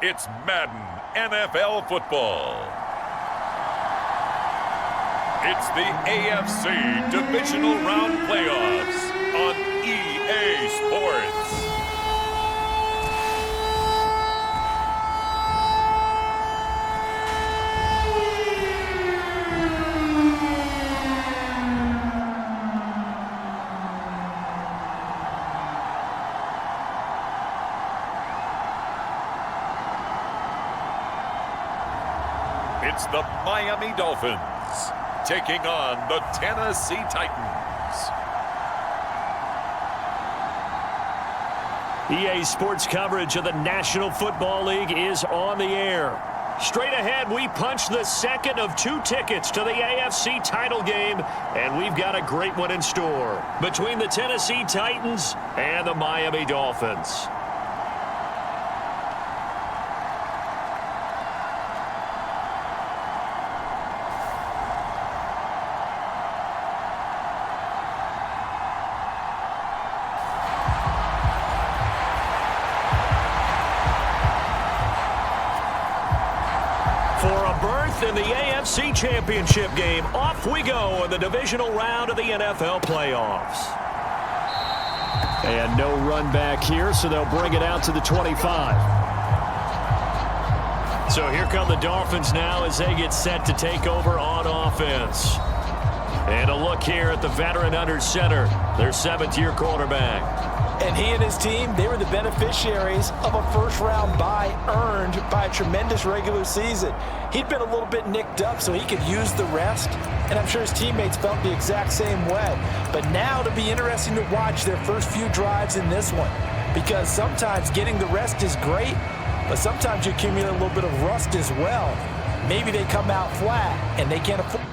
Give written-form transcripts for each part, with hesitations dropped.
It's Madden NFL football. It's the AFC Divisional Round Playoffs on EA Sports. It's the Miami Dolphins taking on the Tennessee Titans. EA Sports coverage of the National Football League is on the air. Straight ahead, we punch the second of 2 tickets to the AFC title game, and we've got a great one in store between the Tennessee Titans and the Miami Dolphins. In the AFC Championship game, off we go in the divisional round of the NFL playoffs. And no run back here, so they'll bring it out to the 25. So here come the Dolphins now as they get set to take over on offense. And a look here at the veteran under center, their 7th-year quarterback. And he and his team, they were the beneficiaries of a first-round bye earned by a tremendous regular season. He'd been a little bit nicked up so he could use the rest, and I'm sure his teammates felt the exact same way. But now it'll be interesting to watch their first few drives in this one, because sometimes getting the rest is great, but sometimes you accumulate a little bit of rust as well. Maybe they come out flat, and they can't afford.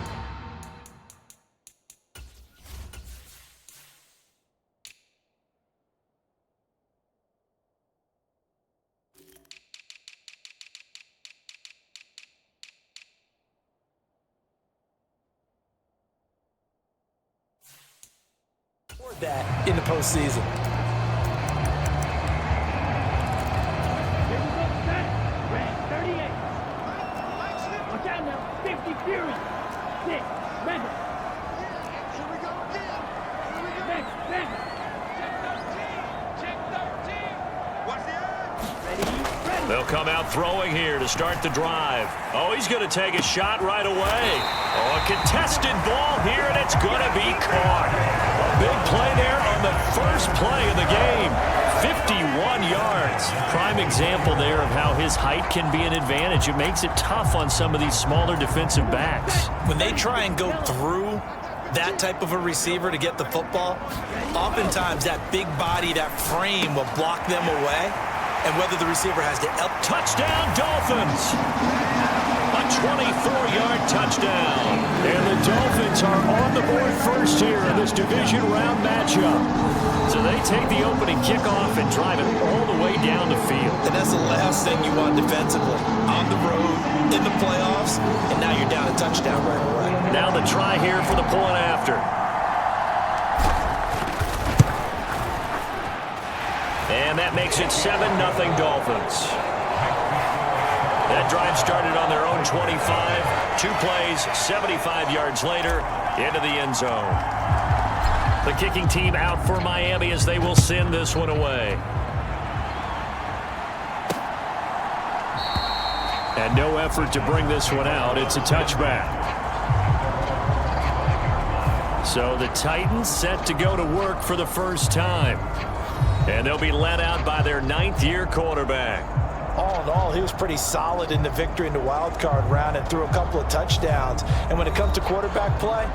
That in the postseason. Here we go, set. Red 38. Watch out now. 50 Fury. 6. Madden. Here we go again. Here we go. Next, Madden. Check 13. Watch the edge. Ready. They'll come out throwing here to start the drive. Oh, he's going to take a shot right away. Oh, a contested ball here, and it's going to be caught. A big play there on the first play of the game. 51 yards. Prime example there of how his height can be an advantage. It makes it tough on some of these smaller defensive backs. When they try and go through that type of a receiver to get the football, oftentimes that big body, that frame will block them away. And whether the receiver has to help. Touchdown, Dolphins! A 24-yard touchdown. And the Dolphins are on the board first here in this division round matchup. So they take the opening kickoff and drive it all the way down the field. And that's the last thing you want defensively. On the road, in the playoffs, and now you're down a touchdown right away. Now the try here for the point after. And that makes it 7-0 Dolphins. That drive started on their own 25. 2 plays, 75 yards later, into the end zone. The kicking team out for Miami as they will send this one away. And no effort to bring this one out. It's a touchback. So the Titans set to go to work for the first time. And they'll be led out by their 9th-year quarterback. All in all, he was pretty solid in the victory in the wild card round and threw a couple of touchdowns. And when it comes to quarterback play,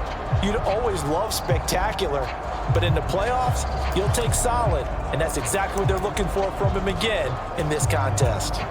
you'd always love spectacular. But in the playoffs, you'll take solid. And that's exactly what they're looking for from him again in this contest.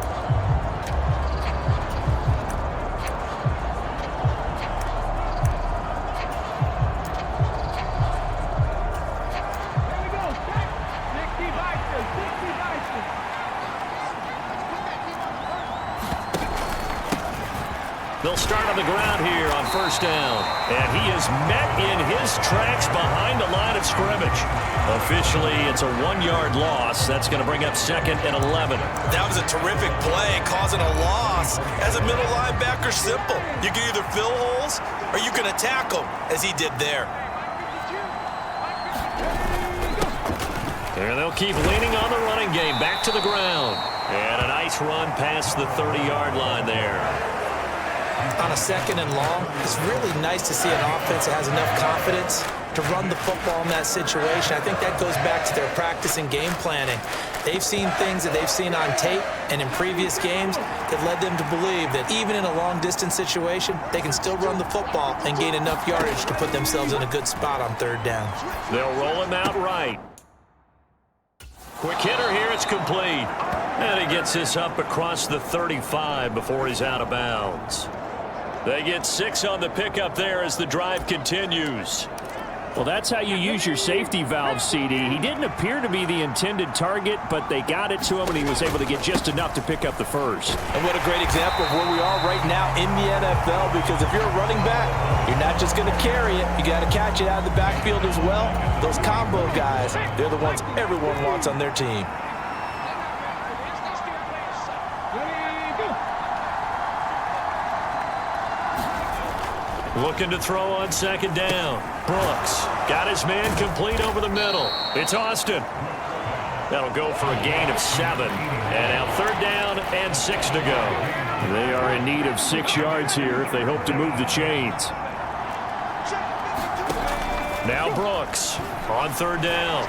They'll start on the ground here on first down. And he is met in his tracks behind the line of scrimmage. Officially, it's a 1-yard loss. That's going to bring up 2nd and 11. That was a terrific play, causing a loss. As a middle linebacker, simple. You can either fill holes or you can attack them, as he did there. And they'll keep leaning on the running game. Back to the ground. And a nice run past the 30-yard line there. On a 2nd and long, it's really nice to see an offense that has enough confidence to run the football in that situation. I think that goes back to their practice and game planning. They've seen things that they've seen on tape and in previous games that led them to believe that even in a long-distance situation, they can still run the football and gain enough yardage to put themselves in a good spot on 3rd down. They'll roll him out right. Quick hitter here, it's complete. And he gets this up across the 35 before he's out of bounds. They get 6 on the pickup there as the drive continues. Well, that's how you use your safety valve, CD. He didn't appear to be the intended target, but they got it to him, and he was able to get just enough to pick up the first. And what a great example of where we are right now in the NFL, because if you're a running back, you're not just going to carry it. You got to catch it out of the backfield as well. Those combo guys, they're the ones everyone wants on their team. Looking to throw on 2nd down. Brooks got his man complete over the middle. It's Austin. That'll go for a gain of 7. And now 3rd down and 6 to go. They are in need of 6 yards here if they hope to move the chains. Now Brooks on 3rd down.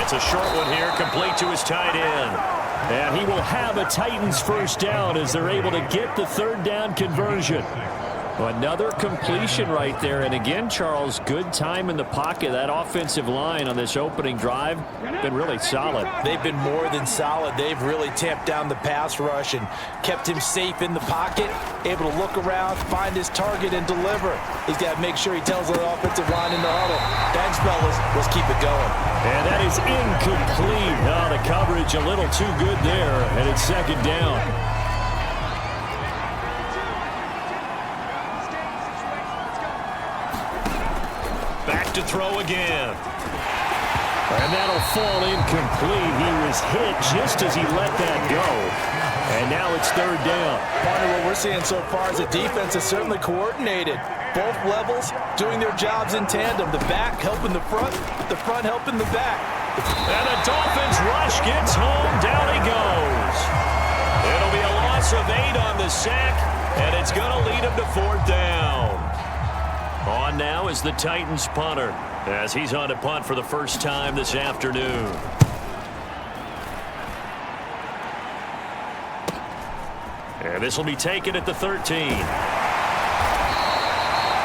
It's a short one here, complete to his tight end. And he will have a Titans first down as they're able to get the 3rd down conversion. Another completion right there. And again, Charles, good time in the pocket. That offensive line on this opening drive been really solid. They've been more than solid. They've really tamped down the pass rush and kept him safe in the pocket, able to look around, find his target, and deliver. He's got to make sure he tells the offensive line in the huddle, thanks, fellas, let's keep it going. And that is incomplete. Oh, the coverage a little too good there, and it's 2nd down. Back to throw again. And that'll fall incomplete. He was hit just as he let that go. And now it's 3rd down. Part of what we're seeing so far is the defense is certainly coordinated. Both levels doing their jobs in tandem. The back helping the front helping the back. And the Dolphins rush gets home. Down he goes. It'll be a loss of 8 on the sack, and it's going to lead him to 4th down. On now is the Titans punter as he's on to punt for the first time this afternoon. And this will be taken at the 13.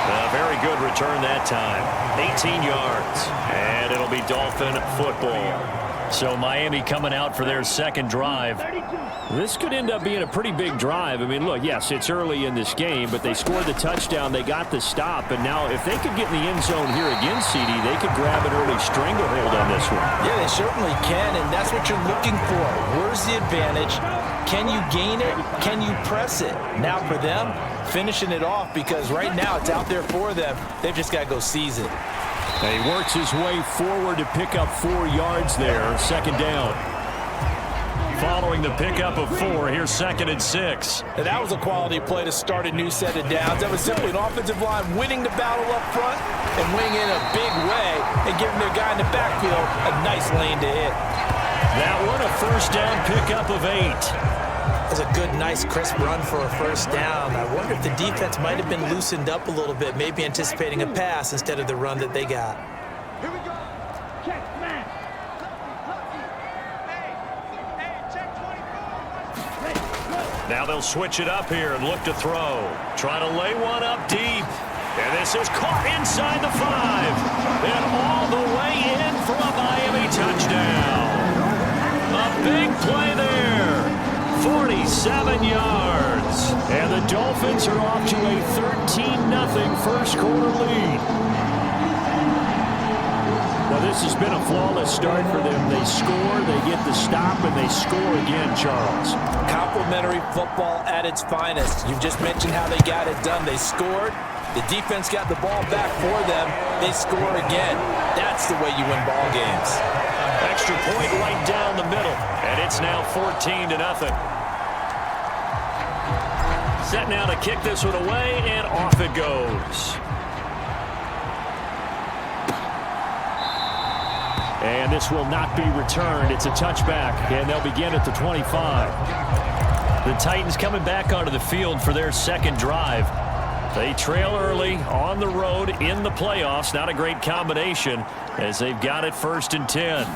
A very good return that time. 18 yards. And it'll be Dolphin football. So Miami coming out for their 2nd drive. This could end up being a pretty big drive. I mean, look, yes, it's early in this game, but they scored the touchdown. They got the stop. And now if they could get in the end zone here again, CD, they could grab an early stranglehold on this one. Yeah, they certainly can, and that's what you're looking for. Where's the advantage? Can you gain it? Can you press it? Now for them, finishing it off, because right now it's out there for them. They've just got to go seize it. He works his way forward to pick up 4 yards there. 2nd down. Following the pickup of 4, here's 2nd and 6. And that was a quality play to start a new set of downs. That was simply an offensive line winning the battle up front and winning in a big way and giving their guy in the backfield a nice lane to hit. That one a first down pickup of 8. That's a good, nice, crisp run for a first down. I wonder if the defense might have been loosened up a little bit, maybe anticipating a pass instead of the run that they got. Here we go. Check, man. Check 24. Now they'll switch it up here and look to throw. Try to lay one up deep. And this is caught inside the 5. And all the way in for a Miami touchdown. A big play there. 47 yards. And the Dolphins are off to a 13-0 first quarter lead. Well, this has been a flawless start for them. They score, they get the stop, and they score again, Charles. Complimentary football at its finest. You just mentioned how they got it done. They scored. The defense got the ball back for them. They score again. That's the way you win ball games. Extra point right down the middle, and it's now 14-0. Set now to kick this one away, and off it goes. And this will not be returned. It's a touchback, and they'll begin at the 25. The Titans coming back onto the field for their second drive. They trail early on the road in the playoffs. Not a great combination as they've got it 1st and 10.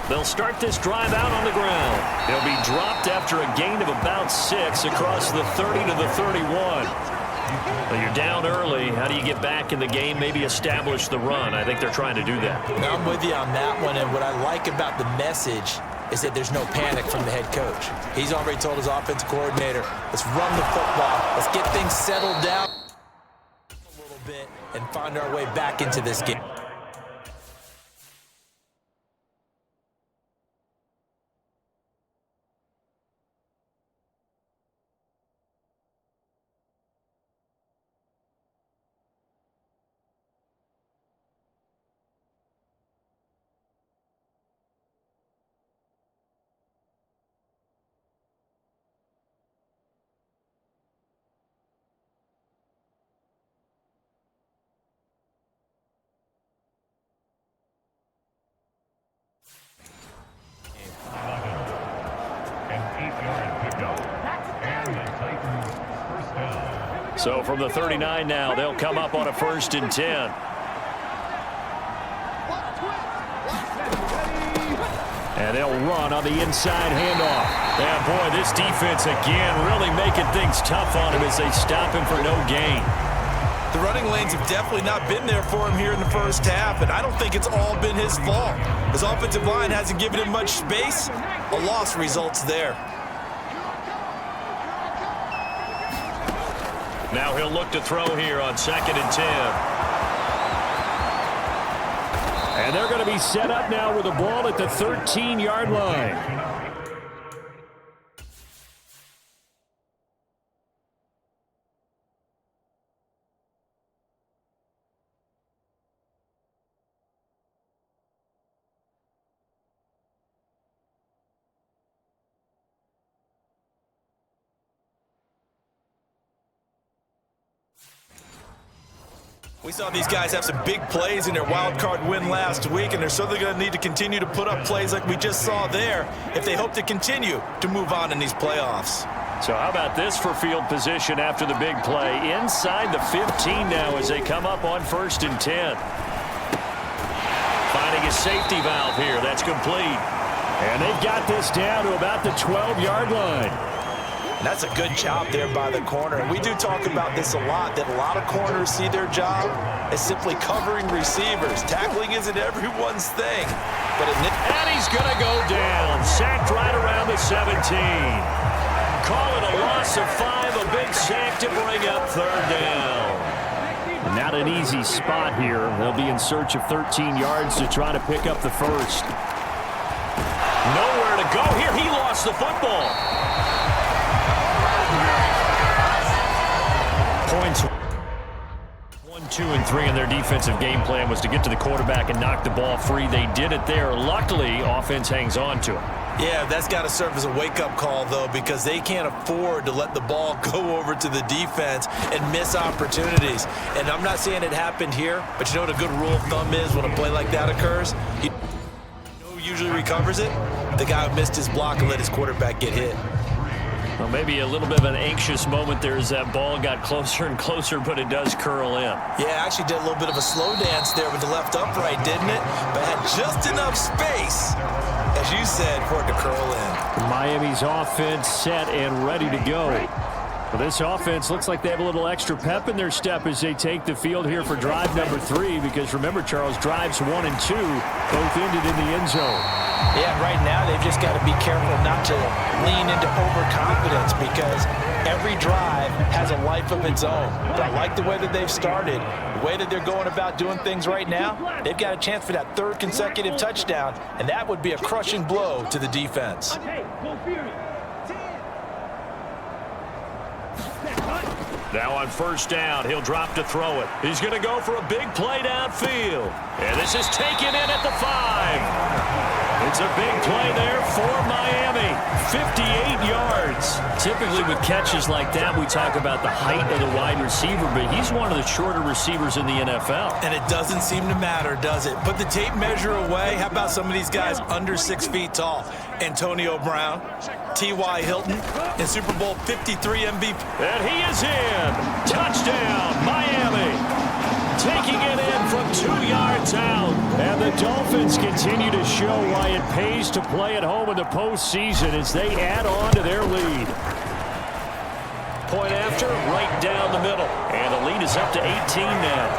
They'll start this drive out on the ground. They'll be dropped after a gain of about 6 across the 30 to the 31. Well, you're down early. How do you get back in the game, maybe establish the run? I think they're trying to do that. I'm with you on that one, and what I like about the message is that there's no panic from the head coach. He's already told his offensive coordinator, let's run the football. Let's get things settled down a little bit and find our way back into this game. So from the 39 now, they'll come up on a 1st and 10. And they'll run on the inside handoff. And boy, this defense again really making things tough on him as they stop him for no gain. The running lanes have definitely not been there for him here in the first half, and I don't think it's all been his fault. His offensive line hasn't given him much space. A loss results there. Now he'll look to throw here on 2nd and 10. And they're going to be set up now with the ball at the 13-yard line. We saw these guys have some big plays in their wild card win last week, and they're certainly going to need to continue to put up plays like we just saw there if they hope to continue to move on in these playoffs. So how about this for field position after the big play? Inside the 15 now as they come up on 1st and 10. Finding a safety valve here. That's complete. And they've got this down to about the 12-yard line. That's a good job there by the corner. And we do talk about this a lot, that a lot of corners see their job as simply covering receivers. Tackling isn't everyone's thing. And he's going to go down. Sacked right around the 17. Call it a loss of 5, a big sack to bring up 3rd down. Not an easy spot here. They'll be in search of 13 yards to try to pick up the first. Nowhere to go here. He lost the football. Points 1, 2, and 3 in their defensive game plan was to get to the quarterback and knock the ball free. They did it there. Luckily, offense hangs on to it. Yeah, that's got to serve as a wake-up call, though, because they can't afford to let the ball go over to the defense and miss opportunities. And I'm not saying it happened here, but you know what a good rule of thumb is when a play like that occurs? You know who usually recovers it? The guy who missed his block and let his quarterback get hit. Well, maybe a little bit of an anxious moment there as that ball got closer and closer, but it does curl in. Yeah, actually did a little bit of a slow dance there with the left upright, didn't it? But had just enough space, as you said, for it to curl in. Miami's offense set and ready to go. Well, this offense looks like they have a little extra pep in their step as they take the field here for drive number 3, because remember, Charles, drives 1 and 2 both ended in the end zone. Yeah, right now they've just got to be careful not to lean into overconfidence because every drive has a life of its own. But I like the way that they've started, the way that they're going about doing things right now. They've got a chance for that third consecutive touchdown, and that would be a crushing blow to the defense. Now on first down, he'll drop to throw it. He's going to go for a big play downfield. And this is taken in at the 5. It's a big play there for Miami. 58 yards. Typically with catches like that, we talk about the height of the wide receiver, but he's one of the shorter receivers in the NFL. And it doesn't seem to matter, does it? Put the tape measure away. How about some of these guys under 6 feet tall? Antonio Brown, T.Y. Hilton, and Super Bowl 53 MVP. And he is in. Touchdown, Miami. Taking it in from 2 yards out. And the Dolphins continue to show why it pays to play at home in the postseason as they add on to their lead. Point after, right down the middle. And the lead is up to 18 now.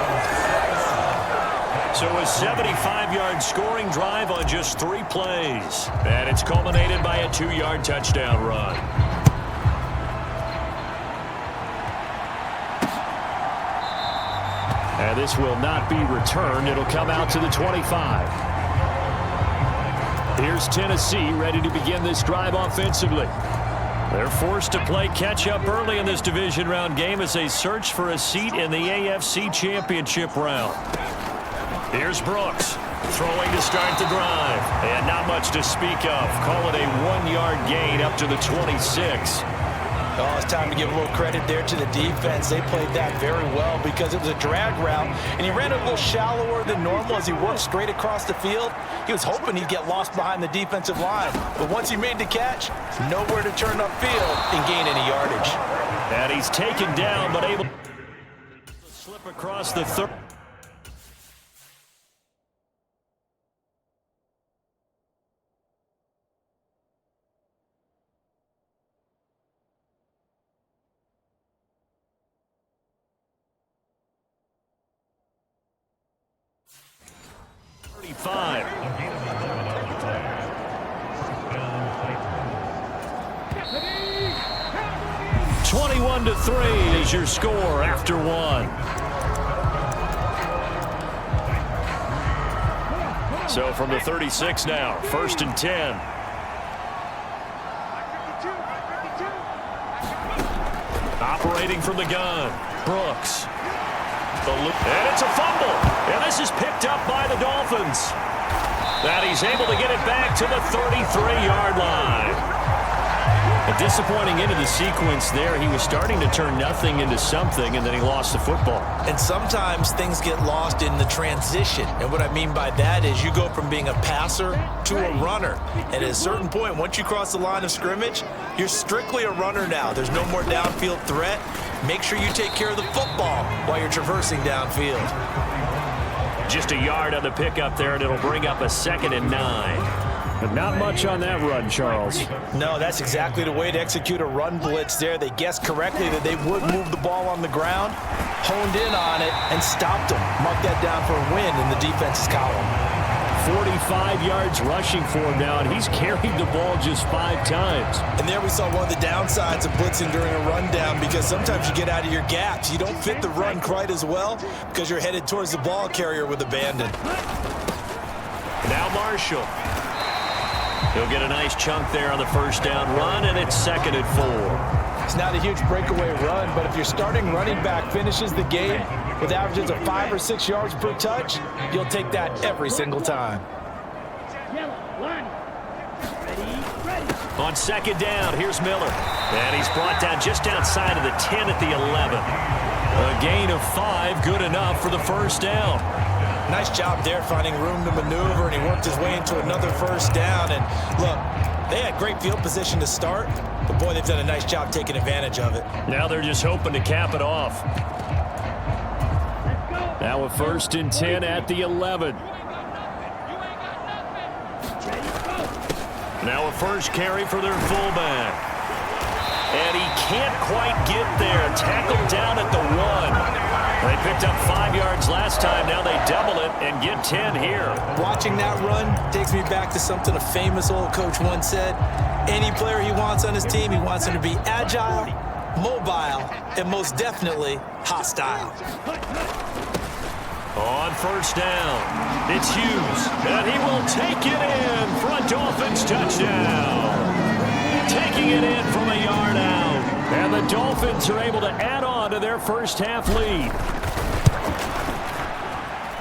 So a 75-yard scoring drive on just 3 plays. And it's culminated by a 2-yard touchdown run. And this will not be returned. It'll come out to the 25. Here's Tennessee ready to begin this drive offensively. They're forced to play catch-up early in this division round game as they search for a seat in the AFC Championship round. Here's Brooks throwing to start the drive. And not much to speak of. Call it a 1-yard gain up to the 26. Oh, it's time to give a little credit there to the defense. They played that very well because it was a drag route, and he ran a little shallower than normal as he worked straight across the field. He was hoping he'd get lost behind the defensive line, but once he made the catch, nowhere to turn upfield and gain any yardage. And he's taken down, but able to slip across the 30. Five. 21-3 is your score after 1. So from the 36 now, 1st and 10. Operating from the gun, Brooks. And it's a fumble. And this is picked up by the Dolphins. And he's able to get it back to the 33-yard line. A disappointing end of the sequence there. He was starting to turn nothing into something, and then he lost the football. And sometimes things get lost in the transition. And what I mean by that is you go from being a passer to a runner. And at a certain point, once you cross the line of scrimmage, you're strictly a runner now. There's no more downfield threat. Make sure you take care of the football while you're traversing downfield. Just a yard on the pickup there, and it'll bring up a 2nd and 9. But not much on that run, Charles. No, that's exactly the way to execute a run blitz there. They guessed correctly that they would move the ball on the ground, honed in on it, and stopped them. Mark that down for a win in the defense's column. 45 yards rushing for him now, and he's carried the ball just 5 times. And there we saw one of the downsides of blitzing during a rundown because sometimes you get out of your gaps. You don't fit the run quite as well because you're headed towards the ball carrier with abandon. Now Marshall. He'll get a nice chunk there on the first down run, and it's 2nd and 4. It's not a huge breakaway run, but if your starting running back finishes the game with averages of 5 or 6 yards per touch, you'll take that every single time. On 2nd down, here's Miller. And he's brought down just outside of the 10 at the 11. A gain of 5, good enough for the first down. Nice job there finding room to maneuver, and he worked his way into another first down. And look, they had great field position to start, but boy, they've done a nice job taking advantage of it. Now they're just hoping to cap it off. Now a 1st and 10 at the 11. Now a first carry for their fullback. And he can't quite get there. Tackled down at the 1. They picked up 5 yards last time. Now they double it and get 10 here. Watching that run takes me back to something a famous old coach once said. Any player he wants on his team, he wants him to be agile, mobile, and most definitely hostile. On first down, it's Hughes, and he will take it in for a Dolphins touchdown. Taking it in from a yard out. And the Dolphins are able to add on to their first half lead.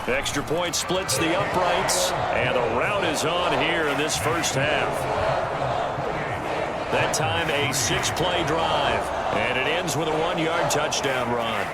Extra point splits the uprights, and the route is on here in this first half. That time a 6-play drive, and it ends with a 1-yard touchdown run.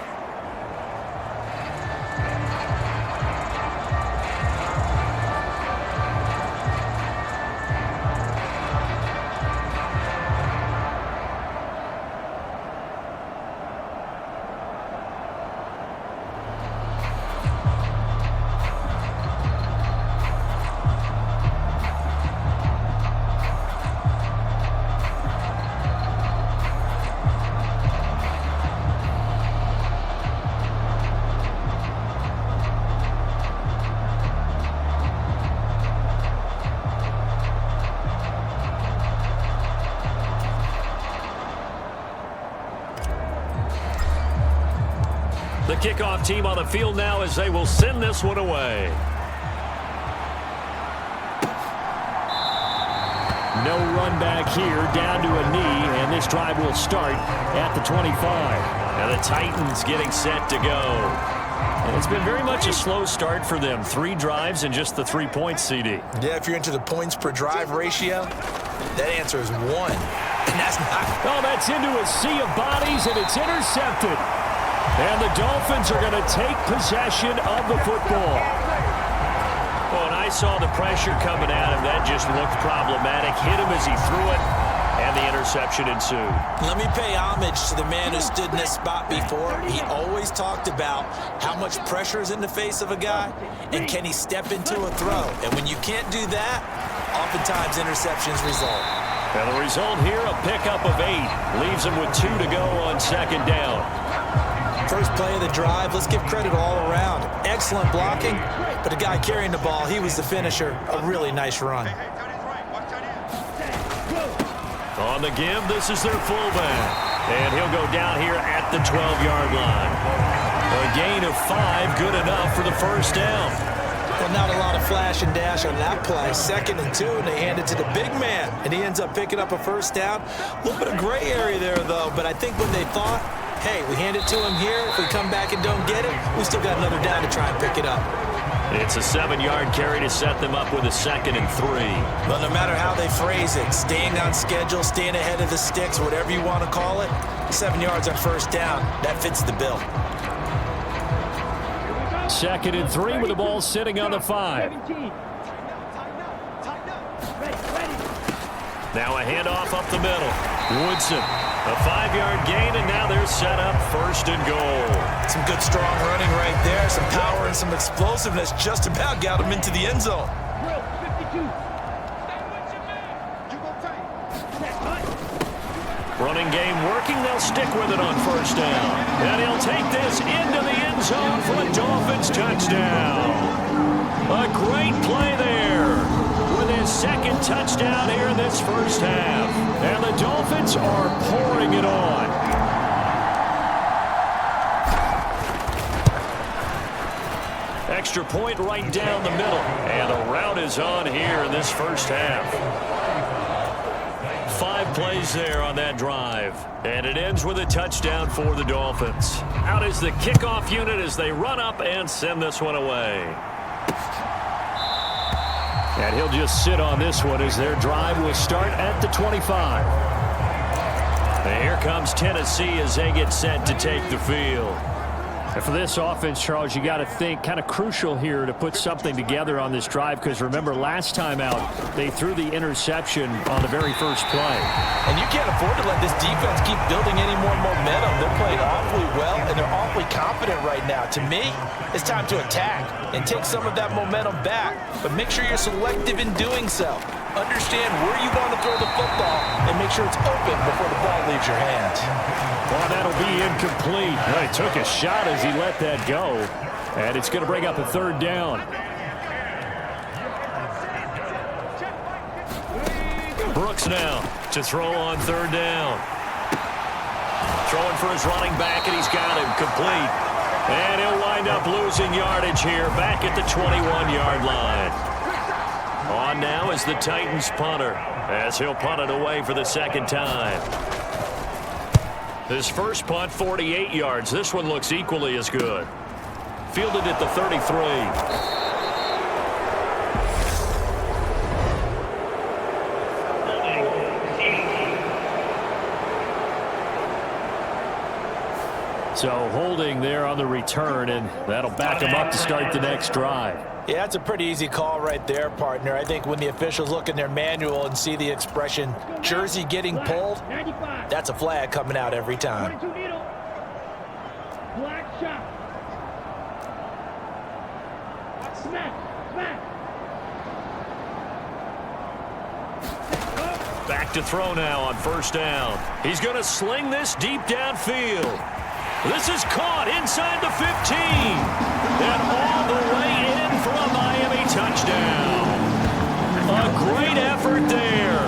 The kickoff team on the field now as they will send this one away. No run back here, down to a knee, and this drive will start at the 25. And the Titans getting set to go. And it's been very much a slow start for them. 3 drives and just the 3 points, CD. Yeah, if you're into the points per drive ratio, that answer is 1. And that's not... Oh, that's into a sea of bodies, and it's intercepted. And the Dolphins are going to take possession of the football. Well, and I saw the pressure coming at him. That just looked problematic. Hit him as he threw it, and the interception ensued. Let me pay homage to the man who stood in this spot before. He always talked about how much pressure is in the face of a guy, and can he step into a throw. And when you can't do that, oftentimes interceptions result. And the result here, a pickup of 8. Leaves him with 2 to go on second down. First play of the drive, let's give credit all around. Excellent blocking, but the guy carrying the ball, he was the finisher. A really nice run. On the give, this is their fullback. And he'll go down here at the 12-yard line. A gain of 5, good enough for the first down. Well, not a lot of flash and dash on that play. 2nd and 2, and they hand it to the big man. And he ends up picking up a first down. A little bit of gray area there, though, but I think when they thought, hey, we hand it to him here. If we come back and don't get it, we still got another down to try and pick it up. It's a 7-yard carry to set them up with a 2nd and 3. Well, no matter how they phrase it, staying on schedule, staying ahead of the sticks, whatever you want to call it, 7 yards on first down, that fits the bill. 2nd and 3 with the ball sitting on the 5. Now a handoff up the middle. Woodson, a 5-yard gain, and now they're set up 1st and goal. Some good, strong running right there. Some power and some explosiveness just about got him into the end zone. Running game working. They'll stick with it on first down. And he'll take this into the end zone for a Dolphins touchdown. A great play there with his 2nd touchdown here in this first half. And the Dolphins are pouring it on. Extra point right down the middle. And the route is on here in this first half. 5 plays there on that drive. And it ends with a touchdown for the Dolphins. Out is the kickoff unit as they run up and send this one away. And he'll just sit on this one as their drive will start at the 25. And here comes Tennessee as they get set to take the field. And for this offense, Charles, you got to think kind of crucial here to put something together on this drive, because remember last time out they threw the interception on the very first play. And you can't afford to let this defense keep building any more momentum. They're playing awfully well, and they're awfully confident right now. To me, it's time to attack and take some of that momentum back, but make sure you're selective in doing so. Understand where you want to throw the football and make sure it's open before the ball leaves your hands. Well, that'll be incomplete. Well, he took a shot as he let that go. And it's going to bring up a third down. Brooks now to throw on third down. Throwing for his running back, and he's got him complete. And he'll wind up losing yardage here back at the 21-yard line. On now is the Titans punter as he'll punt it away for the second time. His first punt, 48 yards. This one looks equally as good. Fielded at the 33. So holding there on the return, and that'll back him up to start the next drive. Yeah, that's a pretty easy call right there, partner. I think when the officials look in their manual and see the expression jersey getting pulled, that's a flag coming out every time. Black shot. Smack. Back to throw now on first down. He's going to sling this deep downfield. This is caught inside the 15. And all the way in for a Miami touchdown. A great effort there.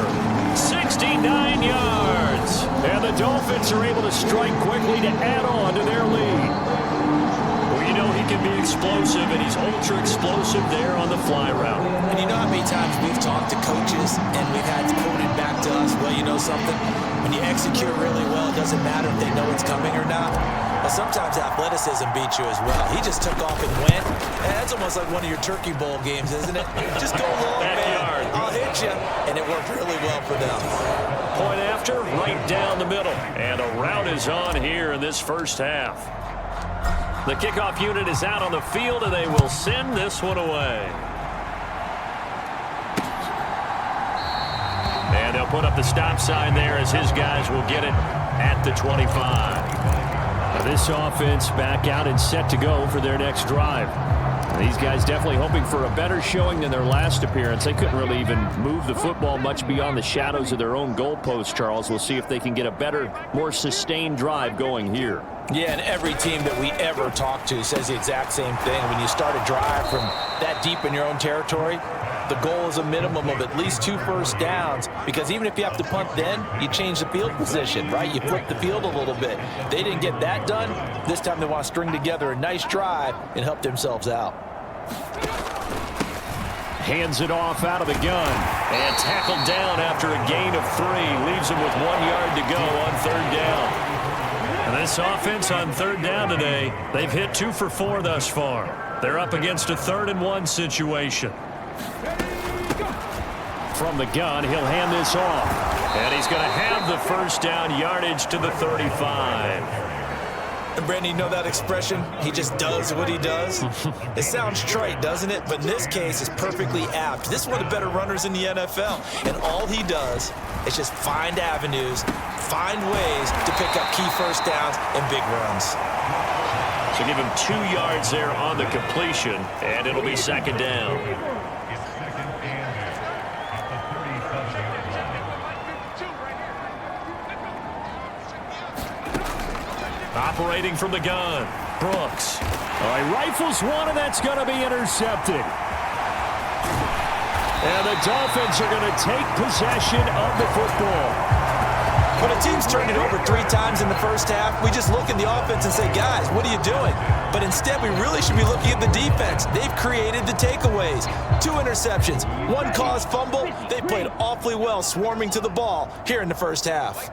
69 yards. And the Dolphins are able to strike quickly to add on to their lead. Well, you know he can be explosive, and he's ultra explosive there on the fly route. And you know how many times we've talked to coaches and we've had quoted back to us, well, you know something? When you execute really well, it doesn't matter if they know it's coming or not. But sometimes athleticism beats you as well. He just took off and went. And that's almost like one of your Turkey Bowl games, isn't it? Just go long, man. I'll hit you. And it worked really well for them. Point after, right down the middle. And a rout is on here in this first half. The kickoff unit is out on the field, and they will send this one away. And they'll put up the stop sign there as his guys will get it at the 25. Now this offense back out and set to go for their next drive. These guys definitely hoping for a better showing than their last appearance. They couldn't really even move the football much beyond the shadows of their own goalpost, Charles. We'll see if they can get a better, more sustained drive going here. Yeah, and every team that we ever talk to says the exact same thing. When you start a drive from that deep in your own territory, the goal is a minimum of at least 2 first downs, because even if you have to punt then, you change the field position, right? You flip the field a little bit. They didn't get that done. This time they want to string together a nice drive and help themselves out. Hands it off out of the gun and tackled down after a gain of 3. Leaves him with 1 yard to go on third down. And this offense on third down today, they've hit 2 for 4 thus far. They're up against a 3rd and 1 situation. From the gun, he'll hand this off. And he's going to have the first down yardage to the 35. And Brandon, you know that expression? He just does what he does? It sounds trite, doesn't it? But in this case, it's perfectly apt. This is one of the better runners in the NFL. And all he does is just find avenues, find ways to pick up key first downs and big runs. So give him 2 yards there on the completion, and it'll be second down. Operating from the gun, Brooks. All right, rifles one, and that's going to be intercepted. And the Dolphins are going to take possession of the football. When a team's turned it over 3 times in the first half, we just look at the offense and say, guys, what are you doing? But instead, we really should be looking at the defense. They've created the takeaways. 2 interceptions, 1 caused fumble. They played awfully well swarming to the ball here in the first half.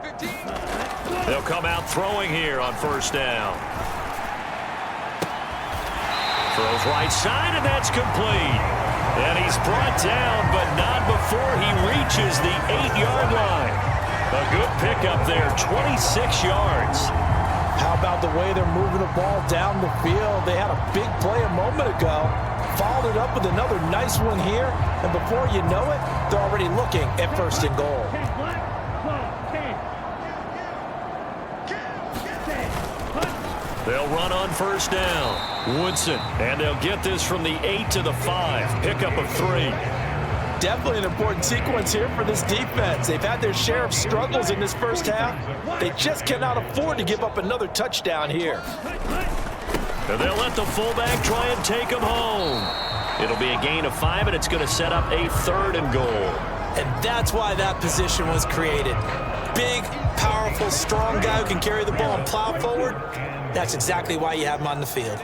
They'll come out throwing here on first down. Throws right side, and that's complete. And he's brought down, but not before he reaches the 8-yard line. A good pickup there, 26 yards. How about the way they're moving the ball down the field? They had a big play a moment ago. Followed it up with another nice one here. And before you know it, they're already looking at 1st and goal. They'll run on first down. Woodson, and they'll get this from the 8 to the 5. Pickup of 3. definitely an important sequence here for this defense. They've had their share of struggles in this first half. They just cannot afford to give up another touchdown here. And they'll let the fullback try and take him home. It'll be a gain of 5, and it's going to set up a 3rd and goal. And that's why that position was created. Big, powerful, strong guy who can carry the ball and plow forward. That's exactly why you have him on the field.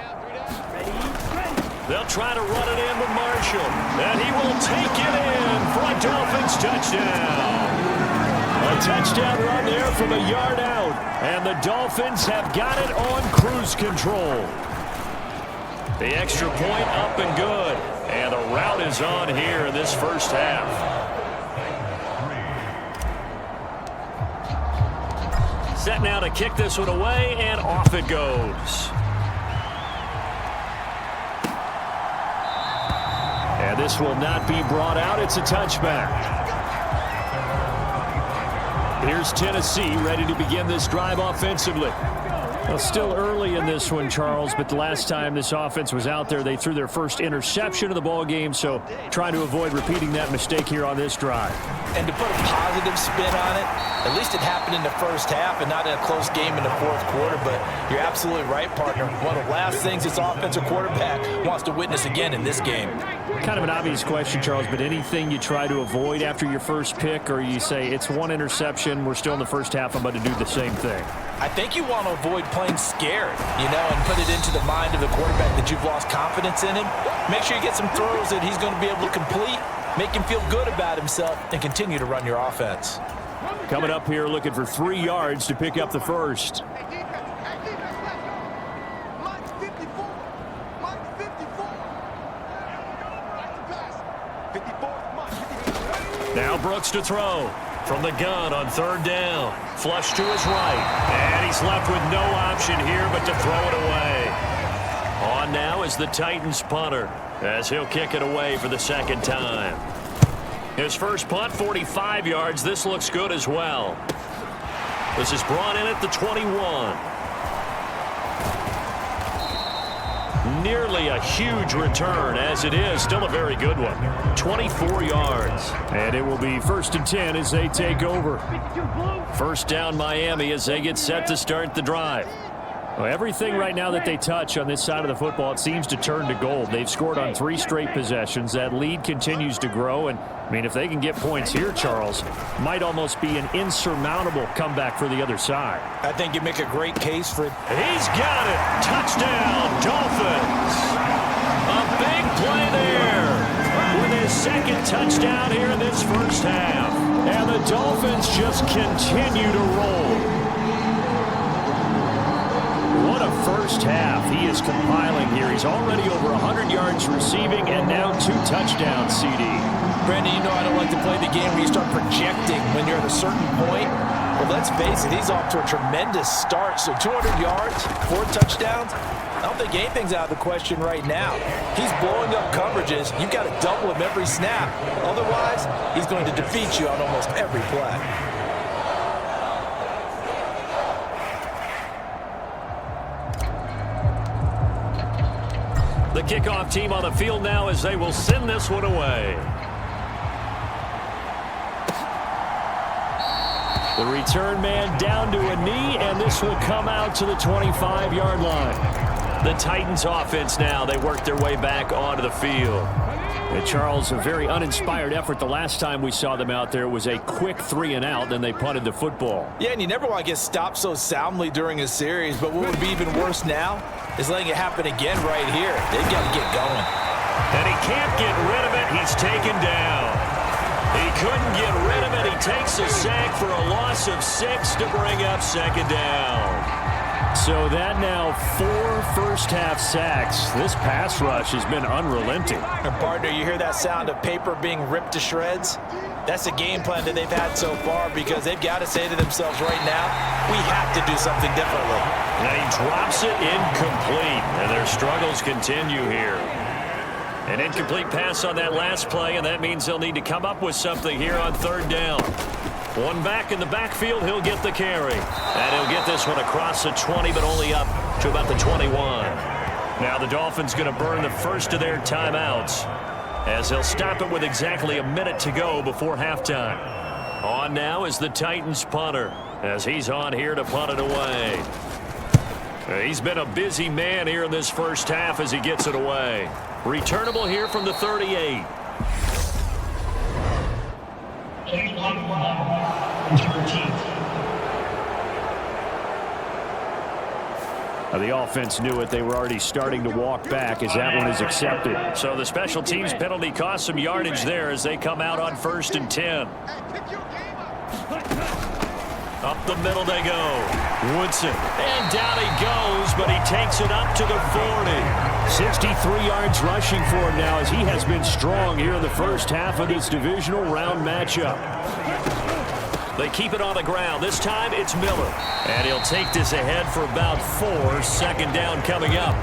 They'll try to run it in with Marshall, and he will take it in for a Dolphins touchdown. A touchdown run there from a yard out, and the Dolphins have got it on cruise control. The extra point up and good, and the route is on here in this first half. Set now to kick this one away, and off it goes. And this will not be brought out. It's a touchback. Here's Tennessee ready to begin this drive offensively. Well, still early in this one, Charles, but the last time this offense was out there, they threw their first interception of the ball game, so trying to avoid repeating that mistake here on this drive. And to put a positive spin on it, at least it happened in the first half and not in a close game in the fourth quarter, but you're absolutely right, partner. One of the last things this offensive quarterback wants to witness again in this game. Kind of an obvious question, Charles, but anything you try to avoid after your first pick, or you say it's one interception, we're still in the first half, I'm about to do the same thing? I think you want to avoid playing scared, and put it into the mind of the quarterback that you've lost confidence in him. Make sure you get some throws that he's going to be able to complete, make him feel good about himself, and continue to run your offense. Coming up here looking for 3 yards to pick up the first. Now Brooks to throw. From the gun on 3rd down. Flush to his right. And he's left with no option here but to throw it away. On now is the Titans punter, as he'll kick it away for the 2nd time. His first punt, 45 yards. This looks good as well. This is brought in at the 21. Nearly a huge return, as it is. Still a very good one. 24 yards. And it will be 1st and 10 as they take over. First down Miami as they get set to start the drive. Well, everything right now that they touch on this side of the football, it seems to turn to gold. They've scored on 3 straight possessions. That lead continues to grow. And, if they can get points here, Charles, might almost be an insurmountable comeback for the other side. I think you make a great case for it. He's got it. Touchdown, Dolphins. A big play there with his 2nd touchdown here in this first half. And the Dolphins just continue to roll. What a first half he is compiling here. He's already over 100 yards receiving and now 2 touchdowns, CD. Brandon, I don't like to play the game where you start projecting when you're at a certain point. Well, let's face it, he's off to a tremendous start. So 200 yards, 4 touchdowns. I don't think anything's out of the question right now. He's blowing up coverages. You've got to double him every snap. Otherwise, he's going to defeat you on almost every play. The kickoff team on the field now as they will send this one away. The return man down to a knee, and this will come out to the 25-yard line. The Titans offense now, they work their way back onto the field. And Charles, a very uninspired effort the last time we saw them out there. It was a quick 3-and-out, then they punted the football. Yeah, and you never want to get stopped so soundly during a series, but what would be even worse now is letting it happen again right here. They've got to get going. And he can't get rid of it. He's taken down. He couldn't get rid of it. He takes a sack for a loss of 6 to bring up 2nd down. So that now 4 first-half sacks. This pass rush has been unrelenting. And partner, you hear that sound of paper being ripped to shreds? That's the game plan that they've had so far because they've got to say to themselves right now, we have to do something differently. And he drops it incomplete, and their struggles continue here. An incomplete pass on that last play, and that means they'll need to come up with something here on 3rd down. One back in the backfield, he'll get the carry. And he'll get this one across the 20, but only up to about the 21. Now the Dolphins going to burn the first of their timeouts. as they'll stop it with exactly a minute to go before halftime. On now is the Titans punter, as he's on here to punt it away. He's been a busy man here in this first half as he gets it away. Returnable here from the 38. The offense knew it. They were already starting to walk back as that one is accepted. So the special teams penalty cost some yardage there as they come out on 1st and 10. Up the middle they go. Woodson. And down he goes, but he takes it up to the 40. 63 yards rushing for him now as he has been strong here in the first half of this divisional round matchup. They keep it on the ground. This time it's Miller. And he'll take this ahead for about 4. 2nd down coming up.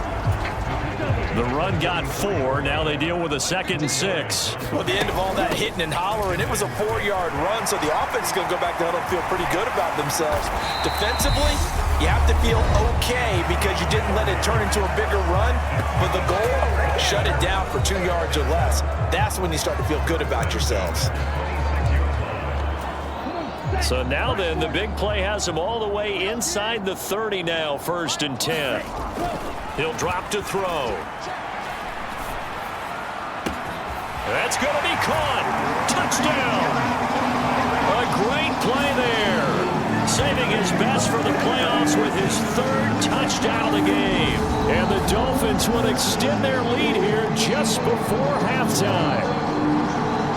The run got 4. Now they deal with a 2nd and 6. Well, at the end of all that hitting and hollering, it was a 4-yard run, so the offense is going to go back to huddle and feel pretty good about themselves. Defensively, you have to feel okay because you didn't let it turn into a bigger run, but the goal, shut it down for 2 yards or less. That's when you start to feel good about yourselves. So now then, the big play has him all the way inside the 30 now, 1st and 10. He'll drop to throw. That's going to be caught. Touchdown. A great play there. Saving his best for the playoffs with his 3rd touchdown of the game. And the Dolphins will extend their lead here just before halftime.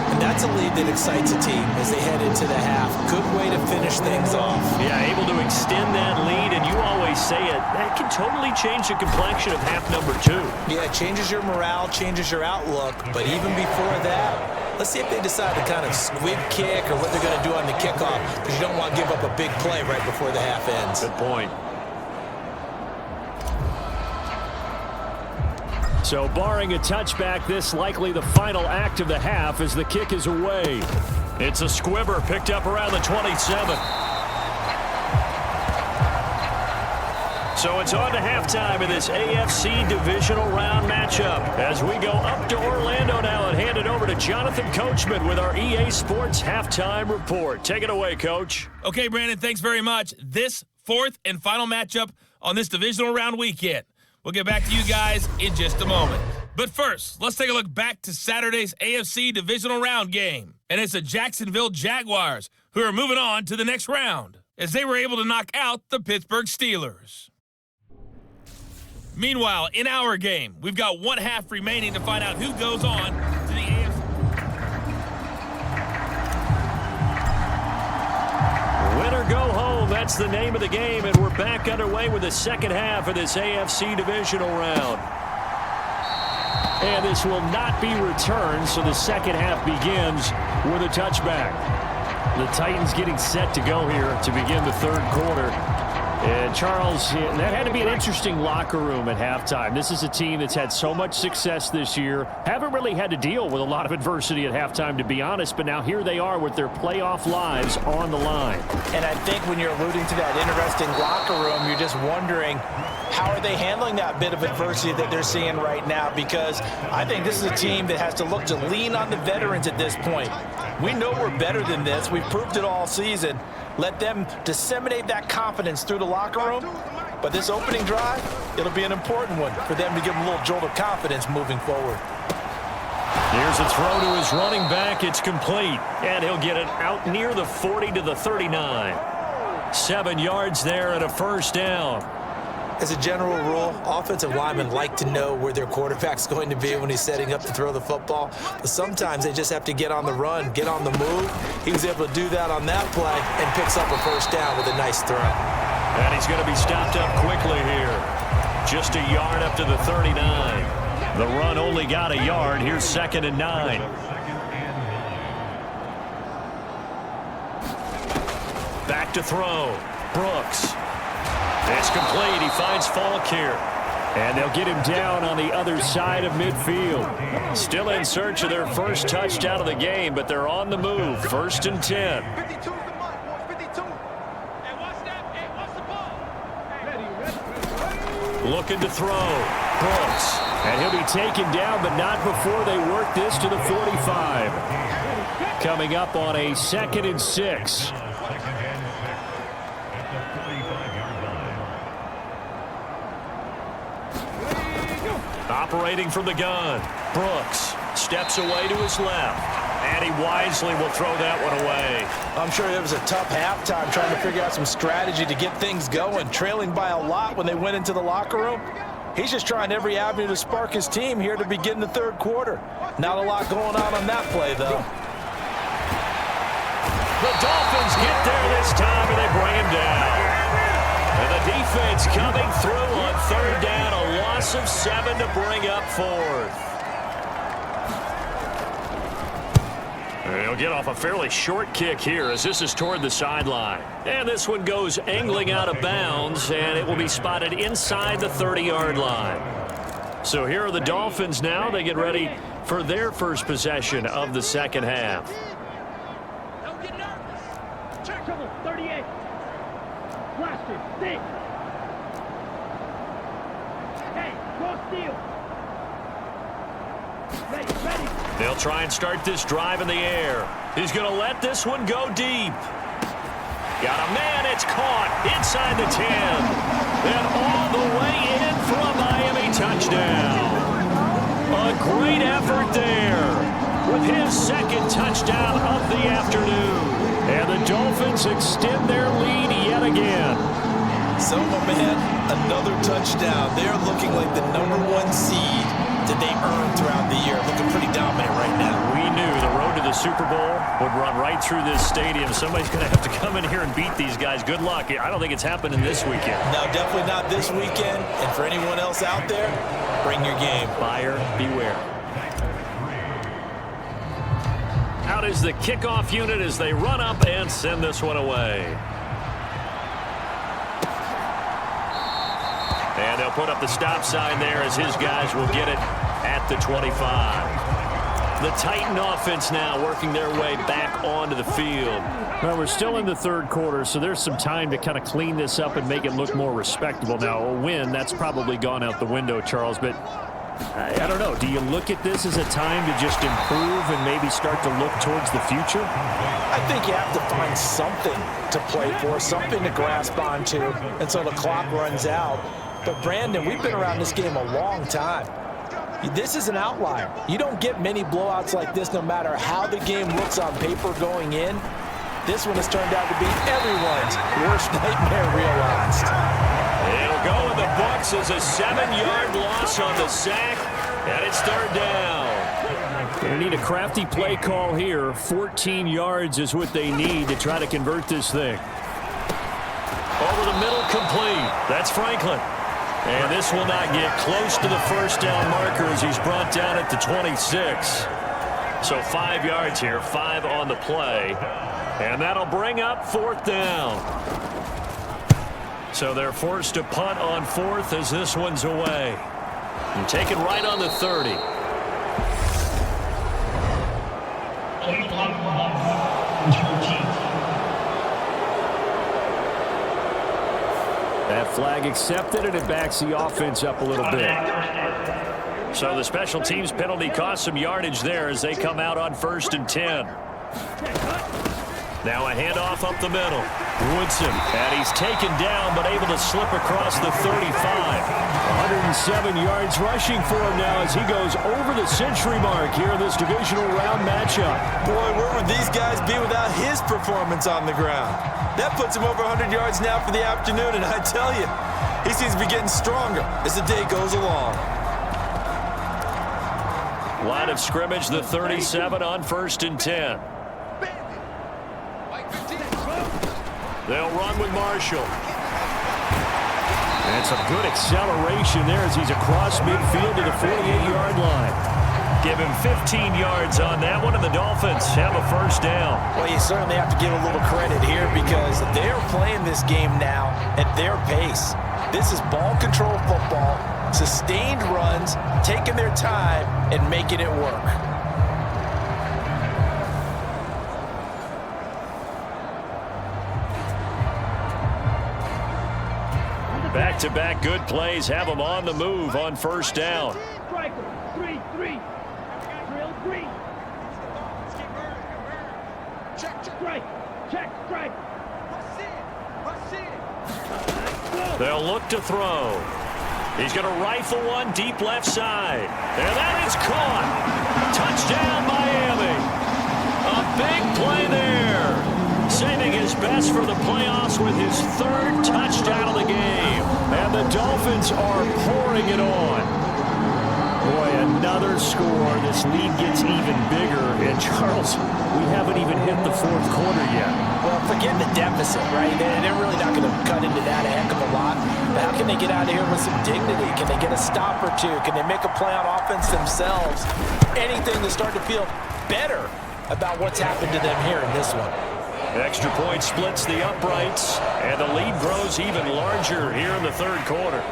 And that's a lead that excites a team as they head into the half. Good way to finish things off. Yeah, able to extend that lead, and you always say it, that can totally change the complexion of half number 2. Yeah, it changes your morale, changes your outlook, but even before that, let's see if they decide to kind of squib kick or what they're going to do on the kickoff, because you don't want to give up a big play right before the half ends. Good point. So barring a touchback, this likely the final act of the half as the kick is away. It's a squibber picked up around the 27. So it's on to halftime in this AFC Divisional Round matchup as we go up to Orlando now and hand it over to Jonathan Coachman with our EA Sports Halftime Report. Take it away, Coach. Okay, Brandon, thanks very much. This 4th and final matchup on this Divisional Round weekend. We'll get back to you guys in just a moment. But first, let's take a look back to Saturday's AFC Divisional Round game. And it's the Jacksonville Jaguars who are moving on to the next round as they were able to knock out the Pittsburgh Steelers. Meanwhile, in our game, we've got 1 half remaining to find out who goes on to the AFC. Win or go home, that's the name of the game, and we're back underway with the second half of this AFC Divisional Round. And this will not be returned, so the second half begins with a touchback. The Titans getting set to go here to begin the 3rd quarter. And Charles, that had to be an interesting locker room at halftime. This is a team that's had so much success this year. Haven't really had to deal with a lot of adversity at halftime, to be honest, but now here they are with their playoff lives on the line. And I think when you're alluding to that interesting locker room, you're just wondering, how are they handling that bit of adversity that they're seeing right now? Because I think this is a team that has to look to lean on the veterans at this point. We know we're better than this. We've proved it all season. Let them disseminate that confidence through the locker room. But this opening drive, it'll be an important one for them to give them a little jolt of confidence moving forward. Here's a throw to his running back. It's complete. And he'll get it out near the 40 to the 39. 7 yards there and a 1st down. As a general rule, offensive linemen like to know where their quarterback's going to be when he's setting up to throw the football. But sometimes they just have to get on the run, get on the move. He was able to do that on that play and picks up a 1st down with a nice throw. And he's going to be stopped up quickly here. Just a yard up to the 39. The run only got a yard. Here's 2nd and 9. Back to throw. Brooks. It's complete. He finds Falk here. And they'll get him down on the other side of midfield. Still in search of their first touchdown of the game, but they're on the move. 1st and 10. 52 is the mark, boys. 52. Hey, watch that. Hey, watch the ball. Ready. Looking to throw. Brooks. And he'll be taken down, but not before they work this to the 45. Coming up on a 2nd and 6. Operating from the gun. Brooks steps away to his left. And he wisely will throw that one away. I'm sure it was a tough halftime trying to figure out some strategy to get things going. Trailing by a lot when they went into the locker room. He's just trying every avenue to spark his team here to begin the third quarter. Not a lot going on that play, though. The Dolphins get there this time, and they bring him down. And the defense coming through on 3rd down. A loss of 7 to bring up 4th. He'll get off a fairly short kick here as this is toward the sideline. And this one goes angling out of bounds, and it will be spotted inside the 30-yard line. So here are the Dolphins now. They get ready for their first possession of the second half. Don't get nervous. Check trouble, 38. Blaster, 6. Hey, cross steal. Ready. They'll try and start this drive in the air. He's going to let this one go deep. Got a man. It's caught inside the 10. And all the way in for a Miami touchdown. A great effort there with his 2nd touchdown of the afternoon. And the Dolphins extend their lead yet again. So, my man, another touchdown. They're looking like the #1 seed that they earned throughout the year. Looking pretty dominant right now. We knew the road to the Super Bowl would run right through this stadium. Somebody's going to have to come in here and beat these guys. Good luck. I don't think it's happening this weekend. No, definitely not this weekend. And for anyone else out there, bring your game. Buyer beware. Out is the kickoff unit as they run up and send this one away. And they'll put up the stop sign there as his guys will get it at the 25. The Titan offense now working their way back onto the field. Well, we're still in the third quarter, so there's some time to kind of clean this up and make it look more respectable. Now, a win, that's probably gone out the window, Charles, but I don't know. Do you look at this as a time to just improve and maybe start to look towards the future? I think you have to find something to play for, something to grasp onto until the clock runs out. But, Brandon, we've been around this game a long time. This is an outlier. You don't get many blowouts like this no matter how the game looks on paper going in. This one has turned out to be everyone's worst nightmare realized. It'll go in the books as a 7-yard loss on the sack, and it's 3rd down. They need a crafty play call here. 14 yards is what they need to try to convert this thing. Over the middle, complete. That's Franklin. And this will not get close to the 1st down marker as he's brought down at the 26. So 5 yards here, 5 on the play. And that'll bring up 4th down. So they're forced to punt on 4th as this one's away. And taken right on the 30. That flag accepted, and it backs the offense up a little bit. So the special teams penalty cost some yardage there as they come out on 1st and 10. Now a handoff up the middle. Woodson, and he's taken down, but able to slip across the 35. 107 yards rushing for him now as he goes over the century mark here in this divisional round matchup. Boy, where would these guys be without his performance on the ground? That puts him over 100 yards now for the afternoon, and I tell you, he seems to be getting stronger as the day goes along. Line of scrimmage, the 37 on 1st and 10. They'll run with Marshall. And some good acceleration there as he's across midfield to the 48-yard line. Give him 15 yards on that one, and the Dolphins have a 1st down. Well, you certainly have to give a little credit here because they're playing this game now at their pace. This is ball control football, sustained runs, taking their time, and making it work. Back-to-back good plays have them on the move on 1st down. strike. Check strike. They'll look to throw. He's going to rifle one deep left side. And that is caught. Touchdown, Miami. A big play there. Saving his best for the playoffs with his third touchdown of the game. And the Dolphins are pouring it on. Boy, another score. This lead gets even bigger. And Charles, we haven't even hit the fourth quarter yet. Well, forget the deficit, right? They're really not going to cut into that a heck of a lot. But how can they get out of here with some dignity? Can they get a stop or two? Can they make a play on offense themselves? Anything to start to feel better about what's happened to them here in this one. Extra point splits the uprights, and the lead grows even larger here in the third quarter.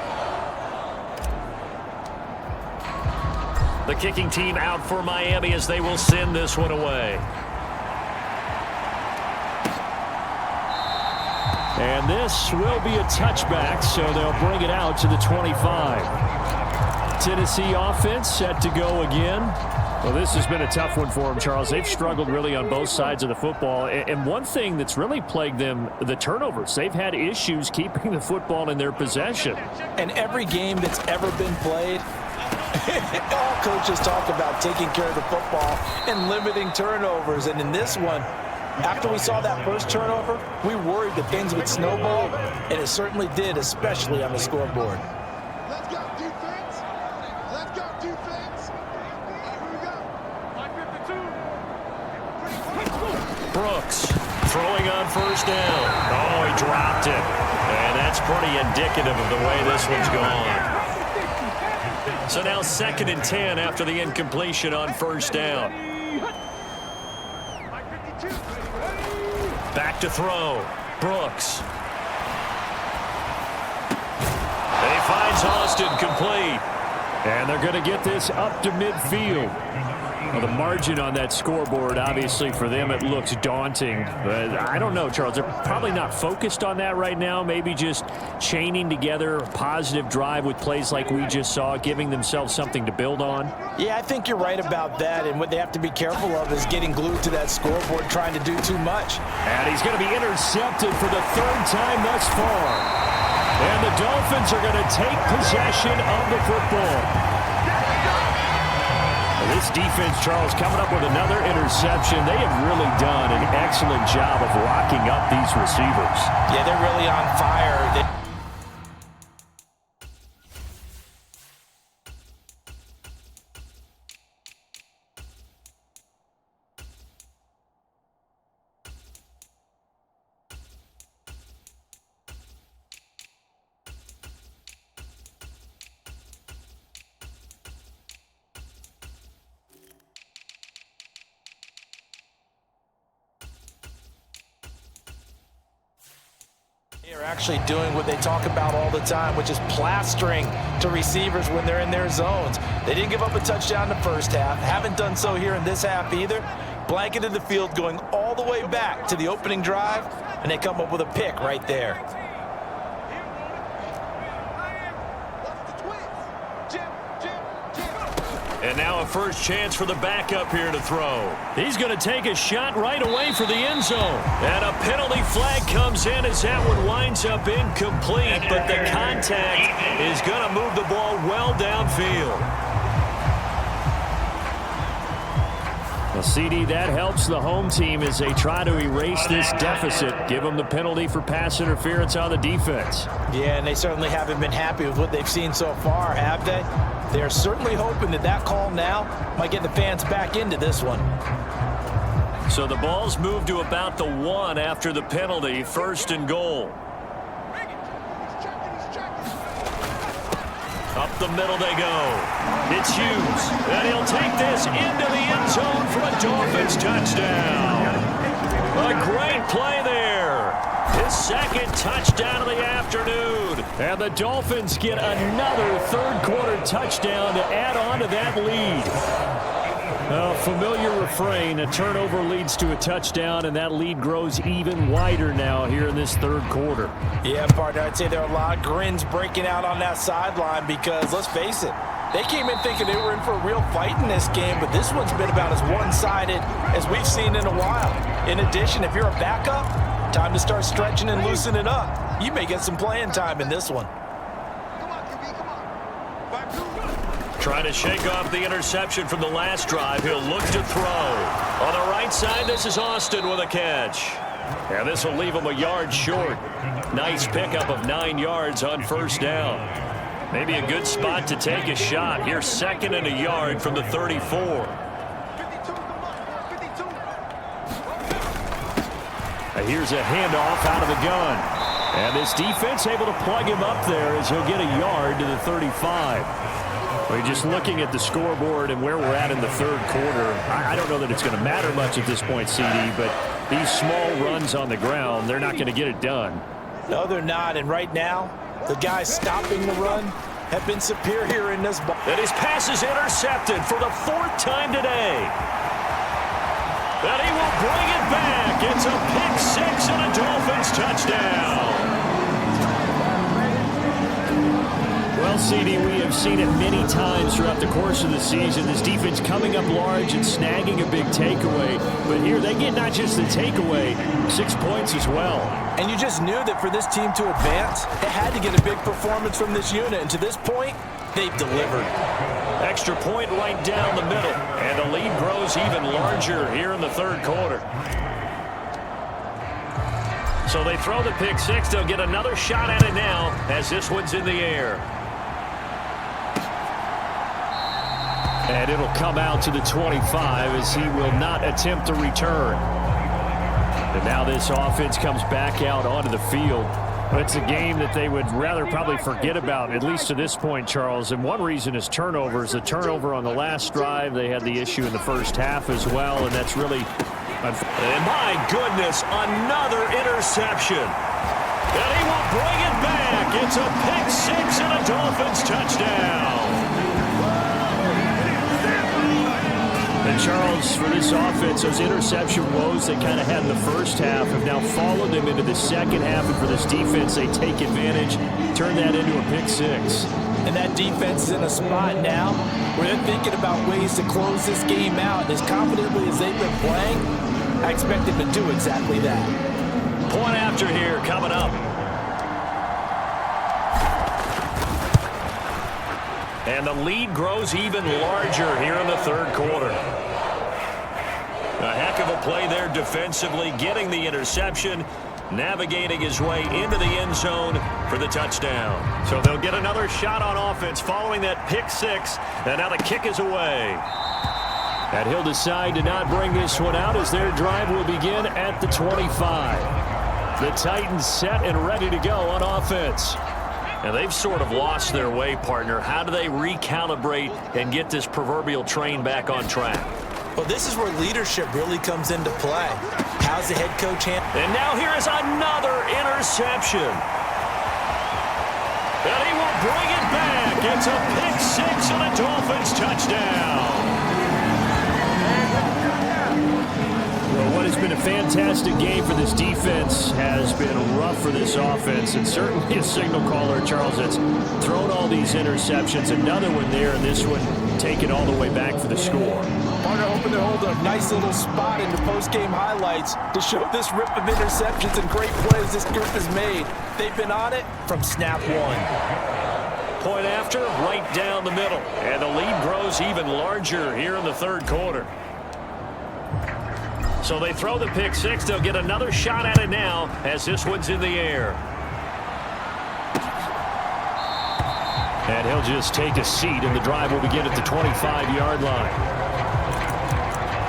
The kicking team out for Miami as they will send this one away. And this will be a touchback, so they'll bring it out to the 25. Tennessee offense set to go again. Well, this has been a tough one for them, Charles. They've struggled really on both sides of the football. And one thing that's really plagued them, the turnovers. They've had issues keeping the football in their possession. And every game that's ever been played, all coaches talk about taking care of the football and limiting turnovers. And in this one, after we saw that first turnover, we worried that things would snowball, and it certainly did, especially on the scoreboard. Let's go, defense. Let's go, defense. Here we go. 52. Brooks throwing on first down. Oh, he dropped it. And that's pretty indicative of the way this one's gone. So now 2nd and 10 after the incompletion on first down. Back to throw. Brooks. He finds Austin complete. And they're going to get this up to midfield. Well, the margin on that scoreboard, obviously, for them, it looks daunting. But I don't know, Charles. They're probably not focused on that right now. Maybe just chaining together a positive drive with plays like we just saw, giving themselves something to build on. Yeah, I think you're right about that. And what they have to be careful of is getting glued to that scoreboard, trying to do too much. And he's going to be intercepted for the third time thus far. And the Dolphins are going to take possession of the football. This defense, Charles, coming up with another interception. They have really done an excellent job of locking up these receivers. Yeah, they're really on fire. They are actually doing what they talk about all the time, which is plastering to receivers when they're in their zones. They didn't give up a touchdown in the first half. Haven't done so here in this half either. Blanketed the field going all the way back to the opening drive, and they come up with a pick right there. And now a first chance for the backup here to throw. He's going to take a shot right away for the end zone. And a penalty flag comes in as that one winds up incomplete, but the contact is going to move the ball well downfield. Well, CD, that helps the home team as they try to erase this deficit. Give them the penalty for pass interference on the defense. Yeah, and they certainly haven't been happy with what they've seen so far, have they? They're certainly hoping that that call now might get the fans back into this one. So the ball's moved to about the 1 after the penalty, 1st and goal. Up the middle they go. It's Hughes, and he'll take this into the end zone for a Dolphins touchdown. A great play there. His 2nd touchdown of the afternoon. And the Dolphins get another third-quarter touchdown to add on to that lead. A familiar refrain, a turnover leads to a touchdown, and that lead grows even wider now here in this third quarter. Yeah, partner, I'd say there are a lot of grins breaking out on that sideline because, let's face it, They came in thinking they were in for a real fight in this game, but this one's been about as one-sided as we've seen in a while. In addition, if you're a backup, time to start stretching and loosening up. You may get some playing time in this one. Come on, QB, come on. Trying to shake off the interception from the last drive. He'll look to throw. On the right side, this is Austin with a catch. And this will leave him a yard short. Nice pickup of 9 yards on first down. Maybe a good spot to take a shot. Here's 2nd and a yard from the 34. Here's a handoff out of the gun. And this defense able to plug him up there as he'll get a yard to the 35. We're just looking at the scoreboard and where we're at in the third quarter. I don't know that it's going to matter much at this point, CD, but these small runs on the ground, they're not going to get it done. No, they're not. And right now, the guys stopping the run have been superior in this ball. And his pass is intercepted for the 4th time today. And he will bring it back. It's a pick 6 and a Dolphins touchdown. Well, CD, we have seen it many times throughout the course of the season. This defense coming up large and snagging a big takeaway. But here they get not just the takeaway, 6 points as well. And you just knew that for this team to advance, they had to get a big performance from this unit. And to this point, they've delivered. Extra point right down the middle. And the lead grows even larger here in the third quarter. So they throw the pick 6. They'll get another shot at it now as this one's in the air. And it'll come out to the 25 as he will not attempt to return. And now this offense comes back out onto the field. It's a game that they would rather probably forget about, at least to this point, Charles. And one reason is turnovers. The turnover on the last drive, they had the issue in the first half as well, and that's really... And my goodness, another interception. And he will bring it back. It's a pick 6 and a Dolphins touchdown. And Charles, for this offense, those interception woes they kind of had in the first half have now followed them into the second half. And for this defense, they take advantage, turn that into a pick 6. And that defense is in a spot now where they're thinking about ways to close this game out. And as confidently as they've been playing, I expect them to do exactly that. Point after here coming up. And the lead grows even larger here in the third quarter. A heck of a play there defensively, getting the interception, navigating his way into the end zone for the touchdown. So they'll get another shot on offense following that pick 6, and now the kick is away. And he'll decide to not bring this one out as their drive will begin at the 25. The Titans set and ready to go on offense. And they've sort of lost their way, partner. How do they recalibrate and get this proverbial train back on track? Well, this is where leadership really comes into play. How's the head coach handle? And now here is another interception. And he will bring it back. It's a pick 6 and a Dolphins touchdown. Well, what has been a fantastic game for this defense has been rough for this offense, and certainly a signal caller, Charles, that's thrown all these interceptions. Another one there, and this one taken all the way back for the score. Partner hoping to hold a nice little spot in the post-game highlights to show this rip of interceptions and great plays this group has made. They've been on it from snap one. Point after, right down the middle. And the lead grows even larger here in the third quarter. So they throw the pick 6. They'll get another shot at it now as this one's in the air. And he'll just take a seat, and the drive will begin at the 25-yard line.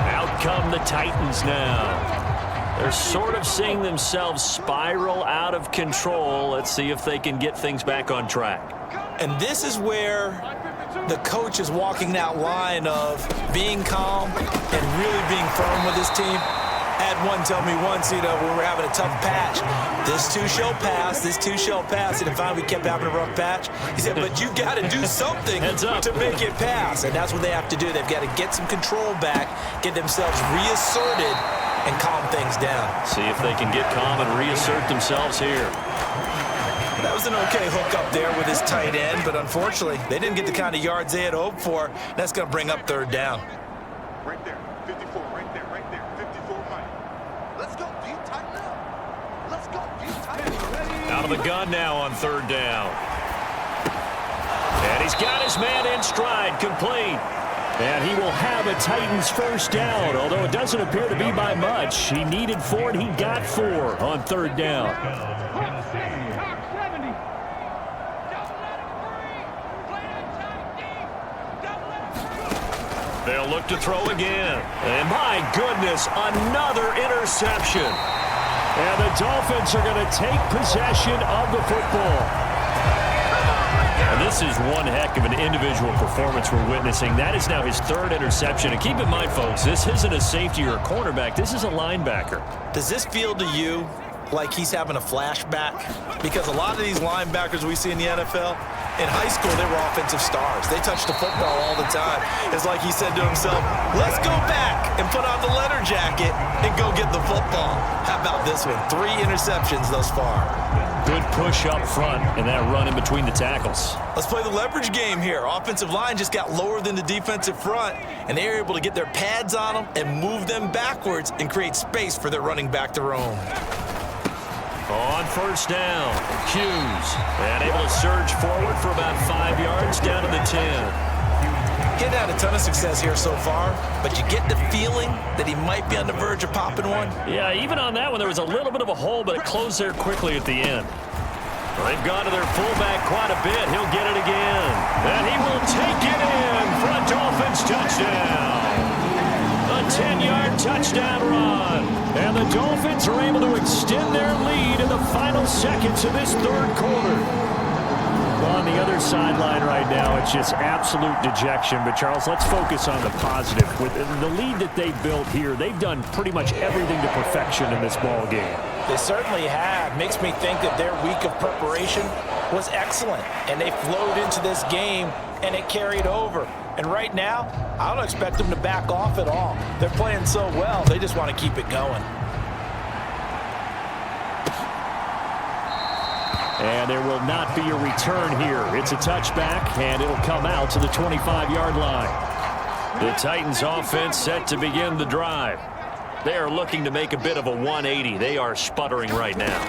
Out come the Titans now. They're sort of seeing themselves spiral out of control. Let's see if they can get things back on track. And this is where the coach is walking that line of being calm and really being firm with his team. I had one tell me once, when we were having a tough patch, this too shall pass, this too shall pass. And finally we kept having a rough patch. He said, but you got to do something to make it pass. And that's what they have to do. They've got to get some control back, get themselves reasserted, and calm things down. See if they can get calm and reassert themselves here. That was an okay hook up there with his tight end, but unfortunately, they didn't get the kind of yards they had hoped for. That's going to bring up third down. Right there, 54, right there, 54 right. Let's go, D, tighten up. Let's go, D, tighten up. Out of the gun now on third down. And he's got his man in stride, complete. And he will have a Titans first down, although it doesn't appear to be by much. He needed 4, and he got 4 on third down. Hawk 70, Hawk 70. They'll look to throw again. And my goodness, another interception. And the Dolphins are going to take possession of the football. And this is one heck of an individual performance we're witnessing. That is now his 3rd interception. And keep in mind, folks, this isn't a safety or a cornerback. This is a linebacker. Does this feel to you like he's having a flashback? Because a lot of these linebackers we see in the NFL, in high school, they were offensive stars. They touched the football all the time. It's like he said to himself, let's go back and put on the leather jacket and go get the football. How about this one? 3 interceptions thus far. Good push up front and that run in between the tackles. Let's play the leverage game here. Offensive line just got lower than the defensive front, and they were able to get their pads on them and move them backwards and create space for their running back to roam. On first down, Hughes. And able to surge forward for about 5 yards down to the 10. He's had a ton of success here so far, but you get the feeling that he might be on the verge of popping one. Yeah, even on that one, there was a little bit of a hole, but it closed there quickly at the end. Well, they've gone to their fullback quite a bit. He'll get it again. And he will take it in for a Dolphins touchdown. A 10-yard touchdown run. And the Dolphins are able to extend their lead in the final seconds of this 3rd quarter. On the other sideline right now, it's just absolute dejection. But, Charles, let's focus on the positive. With the lead that they built here, they've done pretty much everything to perfection in this ball game. They certainly have. Makes me think that their week of preparation was excellent. And they flowed into this game, and it carried over. And right now, I don't expect them to back off at all. They're playing so well, they just want to keep it going. And there will not be a return here. It's a touchback, and it'll come out to the 25-yard line. The Titans offense set to begin the drive. They are looking to make a bit of a 180. They are sputtering right now.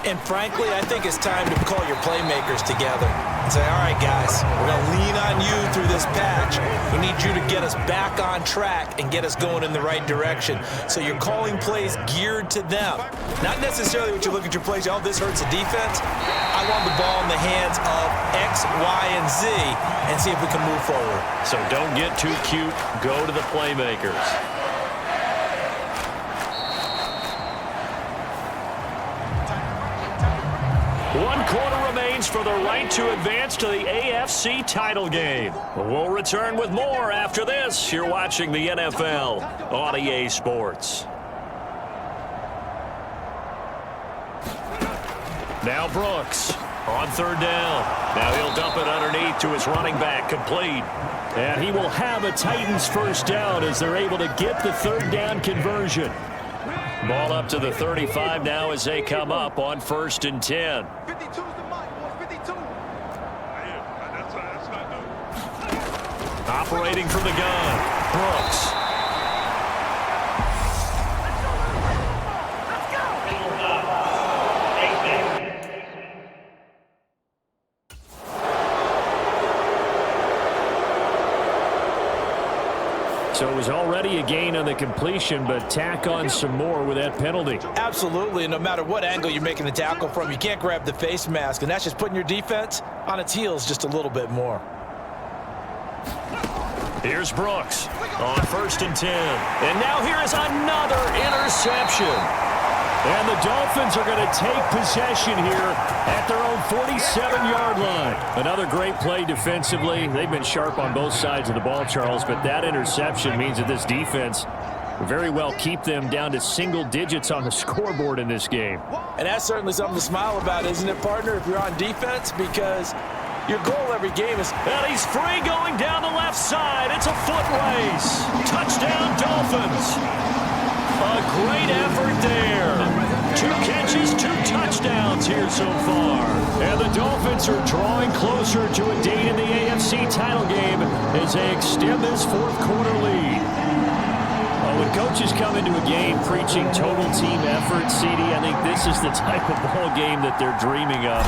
And frankly, I think it's time to call your playmakers together and say, all right, guys, we're going to lean on you through this patch. We need you to get us back on track and get us going in the right direction. So you're calling plays geared to them. Not necessarily what you look at your plays, oh, this hurts the defense. I want the ball in the hands of X, Y, and Z and see if we can move forward. So don't get too cute. Go to the playmakers. 1 quarter remains for the right to advance to the AFC title game. We'll return with more after this. You're watching the NFL on EA Sports. Now Brooks on third down. Now he'll dump it underneath to his running back, complete. And he will have a Titans first down as they're able to get the 3rd down conversion. Ball up to the 35 now as they come up on 1st and 10. 52's the mark, boys, 52. Operating from the gun, Brooks. So it was already a gain on the completion, but tack on some more with that penalty. Absolutely. No matter what angle you're making the tackle from, you can't grab the face mask, and that's just putting your defense on its heels just a little bit more. Here's Brooks on 1st and 10. And now here is another interception. And the Dolphins are going to take possession here at their own 47-yard line. Another great play defensively. They've been sharp on both sides of the ball, Charles, but that interception means that this defense very well keep them down to single digits on the scoreboard in this game. And that's certainly something to smile about, isn't it, partner, if you're on defense? Because your goal every game is... And he's free going down the left side. It's a foot race. Touchdown, Dolphins. A great effort there. 2 catches, 2 touchdowns here so far. And the Dolphins are drawing closer to a date in the AFC title game as they extend this fourth quarter lead. Well, when coaches come into a game preaching total team effort, CD, I think this is the type of ball game that they're dreaming of.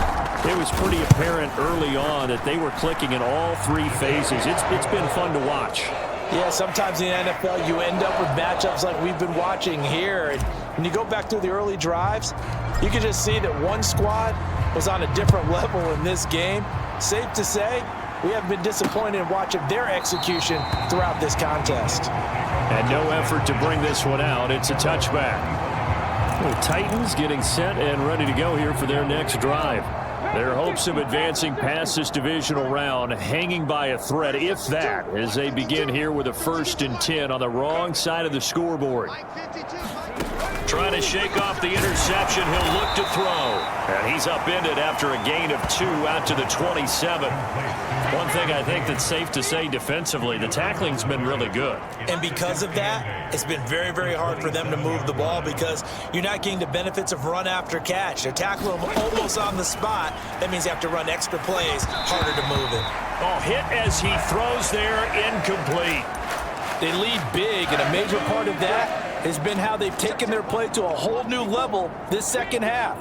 It was pretty apparent early on that they were clicking in all three phases. It's been fun to watch. Yeah, sometimes in the NFL you end up with matchups like we've been watching here. And when you go back through the early drives, you can just see that one squad was on a different level in this game. Safe to say, we haven't been disappointed in watching their execution throughout this contest. And no effort to bring this one out. It's a touchback. The Titans getting set and ready to go here for their next drive. Their hopes of advancing past this divisional round hanging by a thread, if that, as they begin here with a 1st and 10 on the wrong side of the scoreboard. Trying to shake off the interception. He'll look to throw. And he's upended after a gain of 2 out to the 27. One thing I think that's safe to say defensively, the tackling's been really good. And because of that, it's been very, very hard for them to move the ball because you're not getting the benefits of run after catch. They're tackling them almost on the spot. That means you have to run extra plays, harder to move it. Oh, hit as he throws there, incomplete. They lead big, and a major part of that has been how they've taken their play to a whole new level this second half.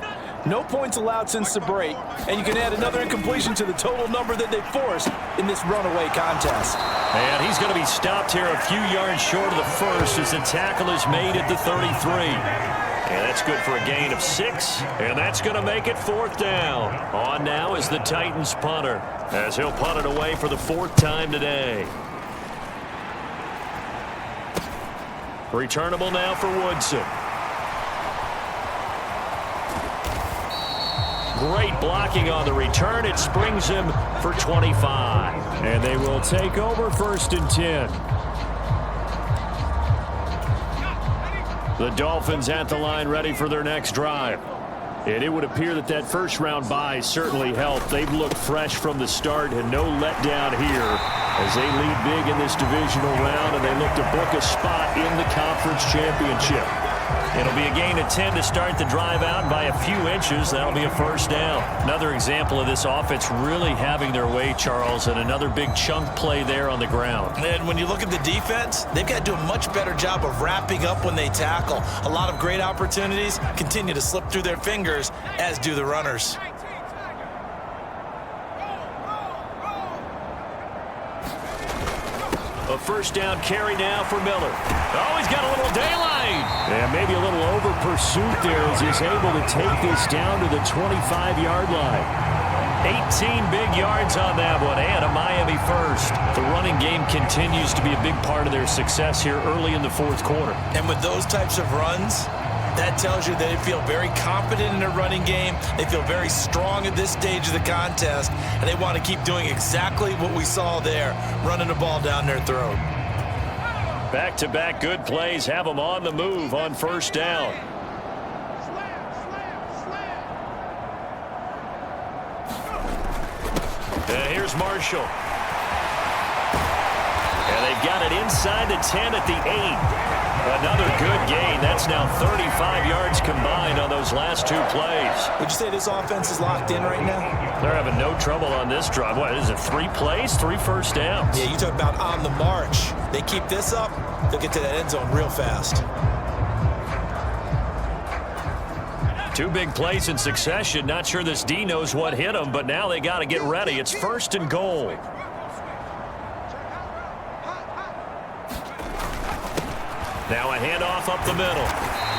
No points allowed since the break, and you can add another incompletion to the total number that they forced in this runaway contest. And he's going to be stopped here a few yards short of the first as the tackle is made at the 33. And that's good for a gain of 6, and that's going to make it 4th down. On now is the Titans punter, as he'll punt it away for the 4th time today. Returnable now for Woodson. Great blocking on the return. It springs him for 25. And they will take over 1st and 10. The Dolphins at the line ready for their next drive. And it would appear that that first-round bye certainly helped. They've looked fresh from the start and no letdown here as they lead big in this divisional round and they look to book a spot in the conference championship. It'll be a gain of 10 to start the drive out by a few inches. That'll be a 1st down. Another example of this offense really having their way, Charles, and another big chunk play there on the ground. And when you look at the defense, they've got to do a much better job of wrapping up when they tackle. A lot of great opportunities continue to slip through their fingers, as do the runners. A 1st down carry now for Miller. Oh, he's got a little daylight. And maybe a little over pursuit there as he's able to take this down to the 25-yard line. 18 big yards on that one, and a Miami first. The running game continues to be a big part of their success here early in the 4th quarter. And with those types of runs, that tells you they feel very confident in their running game. They feel very strong at this stage of the contest, and they want to keep doing exactly what we saw there, running the ball down their throat. Back-to-back good plays have them on the move on 1st down. And here's Marshall. And they've got it inside the 10 at the 8. Another good gain. That's now 35 yards combined on those last 2 plays. Would you say this offense is locked in right now? They're having no trouble on this drive. What is it, 3 plays, 3 first downs? Yeah, you talk about on the march. They keep this up, they'll get to that end zone real fast. 2 big plays in succession. Not sure this D knows what hit them, but now they got to get ready. It's 1st and goal. Now a handoff up the middle.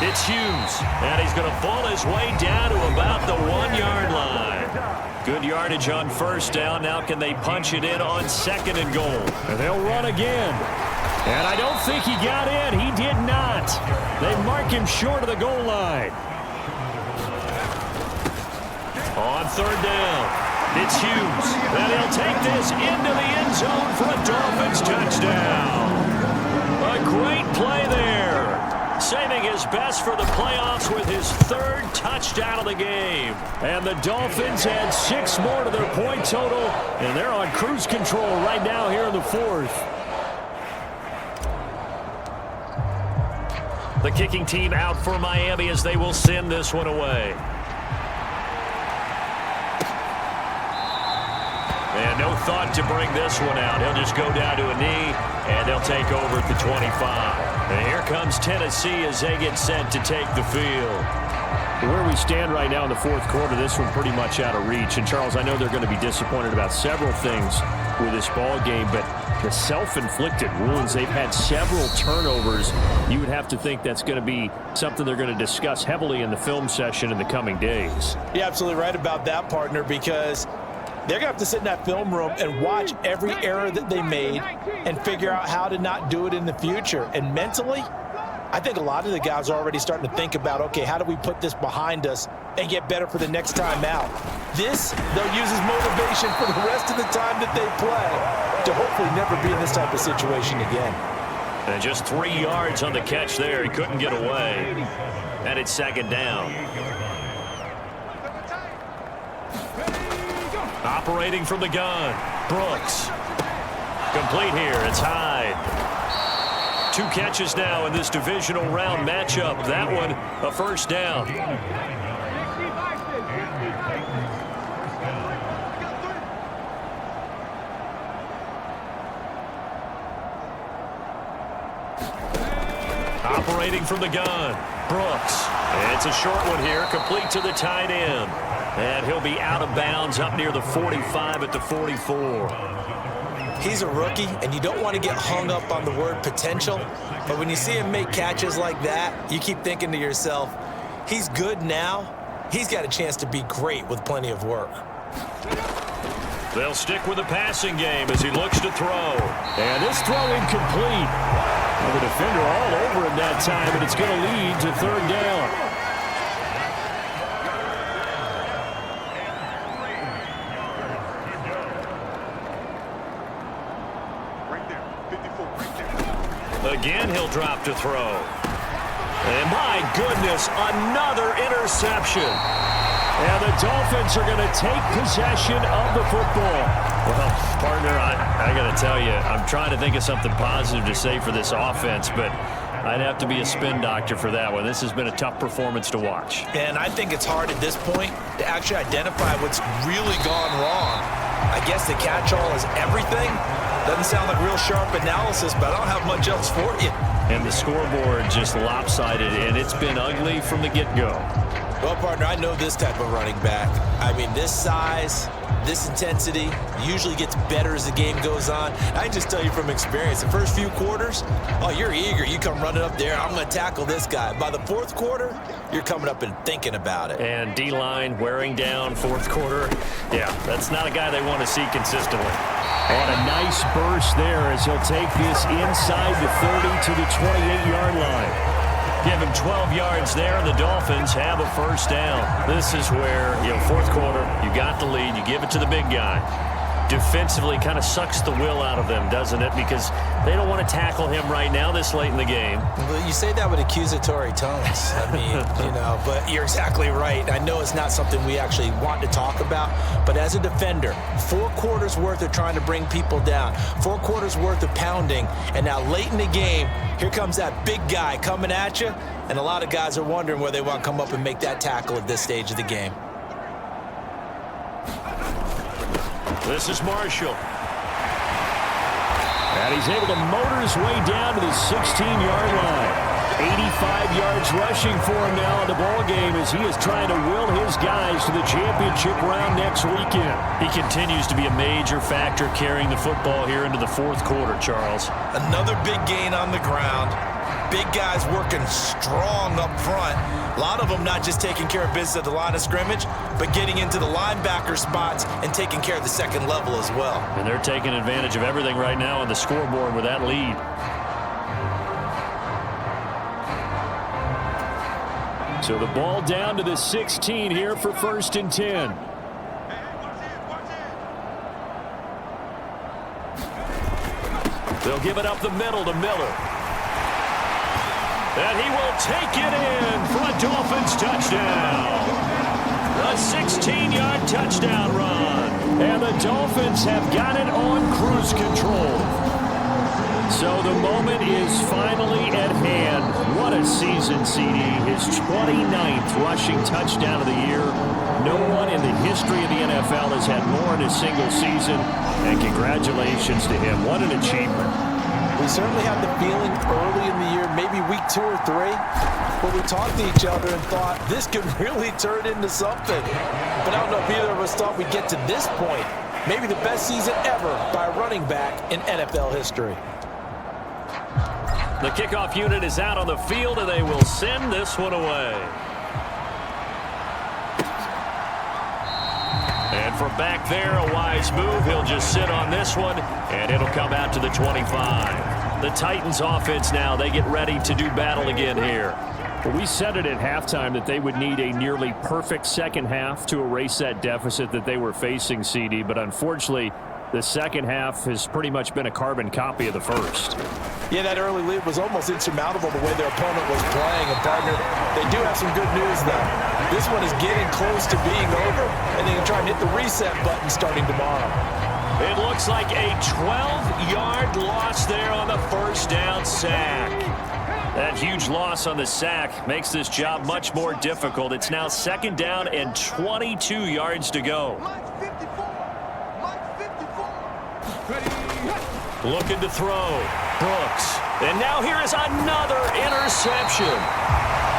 It's Hughes, and he's going to pull his way down to about the 1-yard line. Good yardage on 1st down. Now can they punch it in on 2nd and goal? And they'll run again. And I don't think he got in. He did not. They mark him short of the goal line. On 3rd down, it's Hughes, and he'll take this into the end zone for a Dolphins touchdown. A great play there, saving his best for the playoffs with his 3rd touchdown of the game. And the Dolphins add 6 more to their point total, and they're on cruise control right now here in the 4th. The kicking team out for Miami as they will send this one away. And no thought to bring this one out. He'll just go down to a knee, and they'll take over at the 25. And here comes Tennessee as they get set to take the field. Where we stand right now in the fourth quarter, this one pretty much out of reach. And, Charles, I know they're going to be disappointed about several things with this ball game, but the self-inflicted wounds, they've had several turnovers. You would have to think that's going to be something they're going to discuss heavily in the film session in the coming days. You're absolutely right about that, partner, because they're going to have to sit in that film room and watch every error that they made and figure out how to not do it in the future. And mentally, I think a lot of the guys are already starting to think about, okay, how do we put this behind us and get better for the next time out? This, they'll use as motivation for the rest of the time that they play to hopefully never be in this type of situation again. And just 3 yards on the catch there. He couldn't get away. And it's second down. Operating from the gun, Brooks. Complete here. It's Hyde. 2 catches now in this divisional round matchup. That one, a first down. Operating from the gun, Brooks. It's a short one here, complete to the tight end. And he'll be out of bounds up near the 45 at the 44. He's a rookie, and you don't want to get hung up on the word potential, but when you see him make catches like that, you keep thinking to yourself, he's good now. He's got a chance to be great with plenty of work. They'll stick with the passing game as he looks to throw. And this throw incomplete. The defender all over him that time, and it's going to lead to third down. Again, he'll drop to throw. And my goodness, another interception. And the Dolphins are going to take possession of the football. Well, partner, I got to tell you, I'm trying to think of something positive to say for this offense, but I'd have to be a spin doctor for that one. This has been a tough performance to watch. And I think it's hard at this point to actually identify what's really gone wrong. I guess the catch-all is everything. Doesn't sound like real sharp analysis, but I don't have much else for you. And the scoreboard just lopsided, and it's been ugly from the get-go. Well, partner, I know this type of running back. I mean, this size, this intensity usually gets better as the game goes on. I can just tell you from experience, the first few quarters, oh, you're eager. You come running up there, I'm going to tackle this guy. By the fourth quarter, you're coming up and thinking about it. And D-line wearing down fourth quarter. Yeah, that's not a guy they want to see consistently. And a nice burst there as he'll take this inside the 30 to the 28-yard line. Give him 12 yards there, and the Dolphins have a first down. This is where, fourth quarter, you got the lead, you give it to the big guy. Defensively kind of sucks the will out of them, doesn't it? Because they don't want to tackle him right now this late in the game. Well, you say that with accusatory tones. I mean, but you're exactly right. I know it's not something we actually want to talk about, but as a defender, 4 quarters worth of trying to bring people down, 4 quarters worth of pounding, and now late in the game, here comes that big guy coming at you, and a lot of guys are wondering where they want to come up and make that tackle at this stage of the game. This is Marshall. And he's able to motor his way down to the 16-yard line. 85 yards rushing for him now in the ball game as he is trying to will his guys to the championship round next weekend. He continues to be a major factor carrying the football here into the fourth quarter, Charles. Another big gain on the ground. Big guys working strong up front. A lot of them not just taking care of business at the line of scrimmage, but getting into the linebacker spots and taking care of the second level as well. And they're taking advantage of everything right now on the scoreboard with that lead. So the ball down to the 16 here for 1st and 10. They'll give it up the middle to Miller. And he will take it in for a Dolphins touchdown. A 16-yard touchdown run. And the Dolphins have got it on cruise control. So the moment is finally at hand. What a season, CD. His 29th rushing touchdown of the year. No one in the history of the NFL has had more in a single season. And congratulations to him. What an achievement. We certainly had the feeling early in the year, maybe week 2 or 3, where we talked to each other and thought this could really turn into something. But I don't know if either of us thought we'd get to this point. Maybe the best season ever by a running back in NFL history. The kickoff unit is out on the field, and they will send this one away. And from back there, a wise move. He'll just sit on this one, and it'll come out to the 25. The Titans offense now, they get ready to do battle again here. Well, we said it at halftime that they would need a nearly perfect second half to erase that deficit that they were facing, CD. But unfortunately, the second half has pretty much been a carbon copy of the first. Yeah, that early lead was almost insurmountable the way their opponent was playing. And, partner, they do have some good news, though. This one is getting close to being over, and they can try and hit the reset button starting tomorrow. It looks like a 12-yard loss there on the first down sack. That huge loss on the sack makes this job much more difficult. It's now second down and 22 yards to go. Looking to throw. Brooks. And now here is another interception.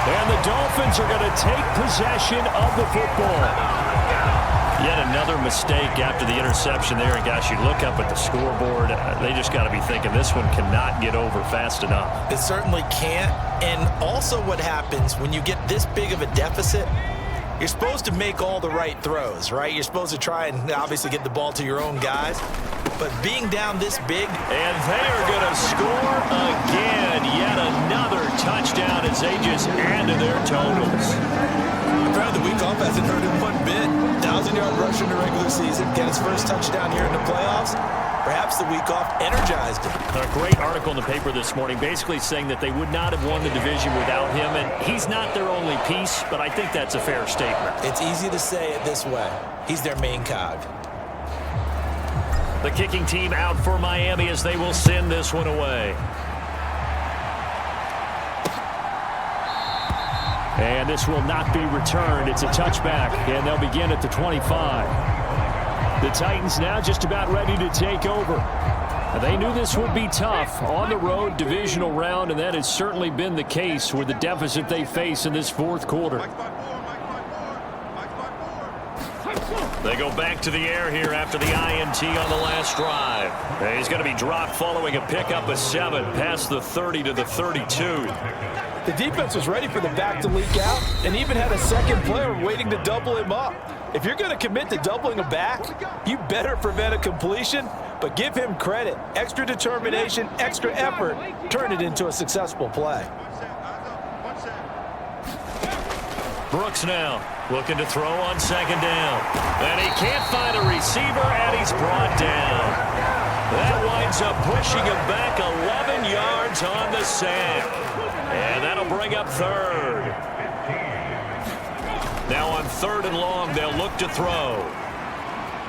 And the Dolphins are going to take possession of the football. Yet another mistake after the interception there. And, gosh, you look up at the scoreboard. They just got to be thinking this one cannot get over fast enough. It certainly can't. And also what happens when you get this big of a deficit, you're supposed to make all the right throws, right? You're supposed to try and obviously get the ball to your own guys. But being down this big. And they are going to score again. Yet another touchdown as they just add to their totals. The week off hasn't hurt him one bit. 1,000-yard rush in the regular season. Get his first touchdown here in the playoffs. Perhaps the week off energized him. A great article in the paper this morning basically saying that they would not have won the division without him. And he's not their only piece, but I think that's a fair statement. It's easy to say it this way. He's their main cog. The kicking team out for Miami as they will send this one away. And this will not be returned. It's a touchback, and they'll begin at the 25. The Titans now just about ready to take over. They knew this would be tough on the road, divisional round, and that has certainly been the case with the deficit they face in this fourth quarter. They go back to the air here after the INT on the last drive. He's going to be dropped following a pickup of 7 past the 30 to the 32. The defense was ready for the back to leak out and even had a second player waiting to double him up. If you're going to commit to doubling a back, you better prevent a completion, but give him credit. Extra determination, extra effort, turn it into a successful play. Brooks now looking to throw on second down. And he can't find a receiver, and he's brought down. That winds up pushing him back 11 yards on the sack. And that'll bring up third. Now on third and long, they'll look to throw.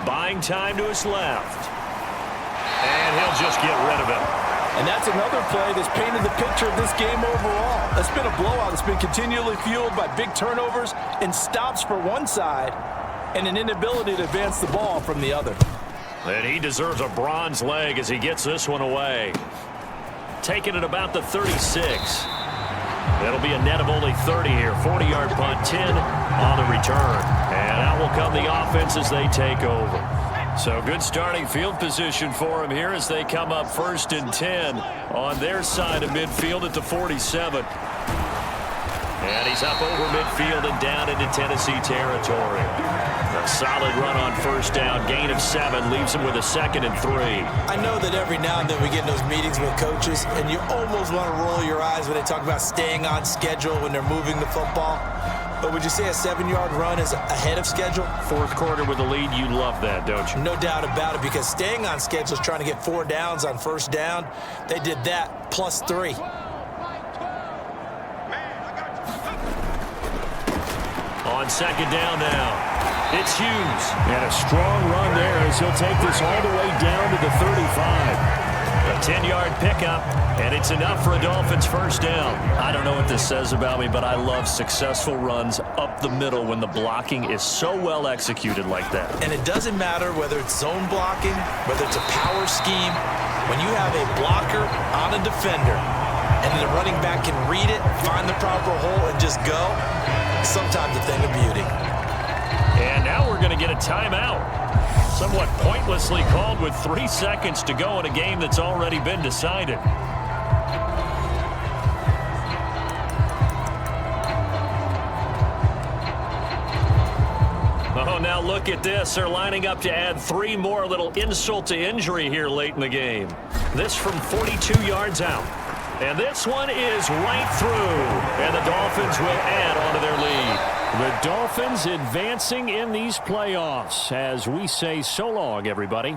Buying time to his left. And he'll just get rid of it. And that's another play that's painted the picture of this game overall. It's been a blowout that's been continually fueled by big turnovers and stops for one side and an inability to advance the ball from the other. And he deserves a bronze leg as he gets this one away. Taking it about the 36. That'll be a net of only 30 here. 40-yard punt, 10 on the return. And out will come the offense as they take over. So good starting field position for him here as they come up 1st and 10 on their side of midfield at the 47. And he's up over midfield and down into Tennessee territory. A solid run on first down. Gain of 7 leaves him with a 2nd and 3. I know that every now and then we get in those meetings with coaches, and you almost want to roll your eyes when they talk about staying on schedule when they're moving the football. But would you say a 7-yard run is ahead of schedule? Fourth quarter with a lead, you love that, don't you? No doubt about it, because staying on schedule is trying to get 4 downs on first down. They did that plus 3. On second down now. It's Hughes. And a strong run there as he'll take this all the way down to the 35. A 10-yard pickup, and it's enough for a Dolphins first down. I don't know what this says about me, but I love successful runs up the middle when the blocking is so well executed like that. And it doesn't matter whether it's zone blocking, whether it's a power scheme. When you have a blocker on a defender and the running back can read it, find the proper hole, and just go, sometimes a thing of beauty. And now we're going to get a timeout. Somewhat pointlessly called with 3 seconds to go in a game that's already been decided. Oh, now look at this. They're lining up to add 3 more, a little insult to injury here late in the game. This from 42 yards out. And this one is right through. And the Dolphins will add on to their lead. The Dolphins advancing in these playoffs as we say so long, everybody.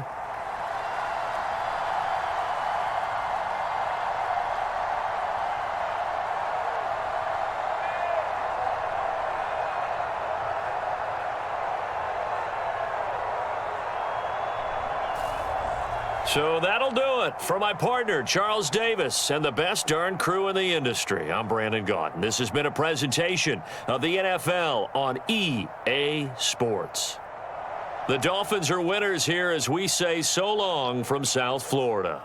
So that'll do it for my partner, Charles Davis, and the best darn crew in the industry. I'm Brandon Gaudin. This has been a presentation of the NFL on EA Sports. The Dolphins are winners here as we say so long from South Florida.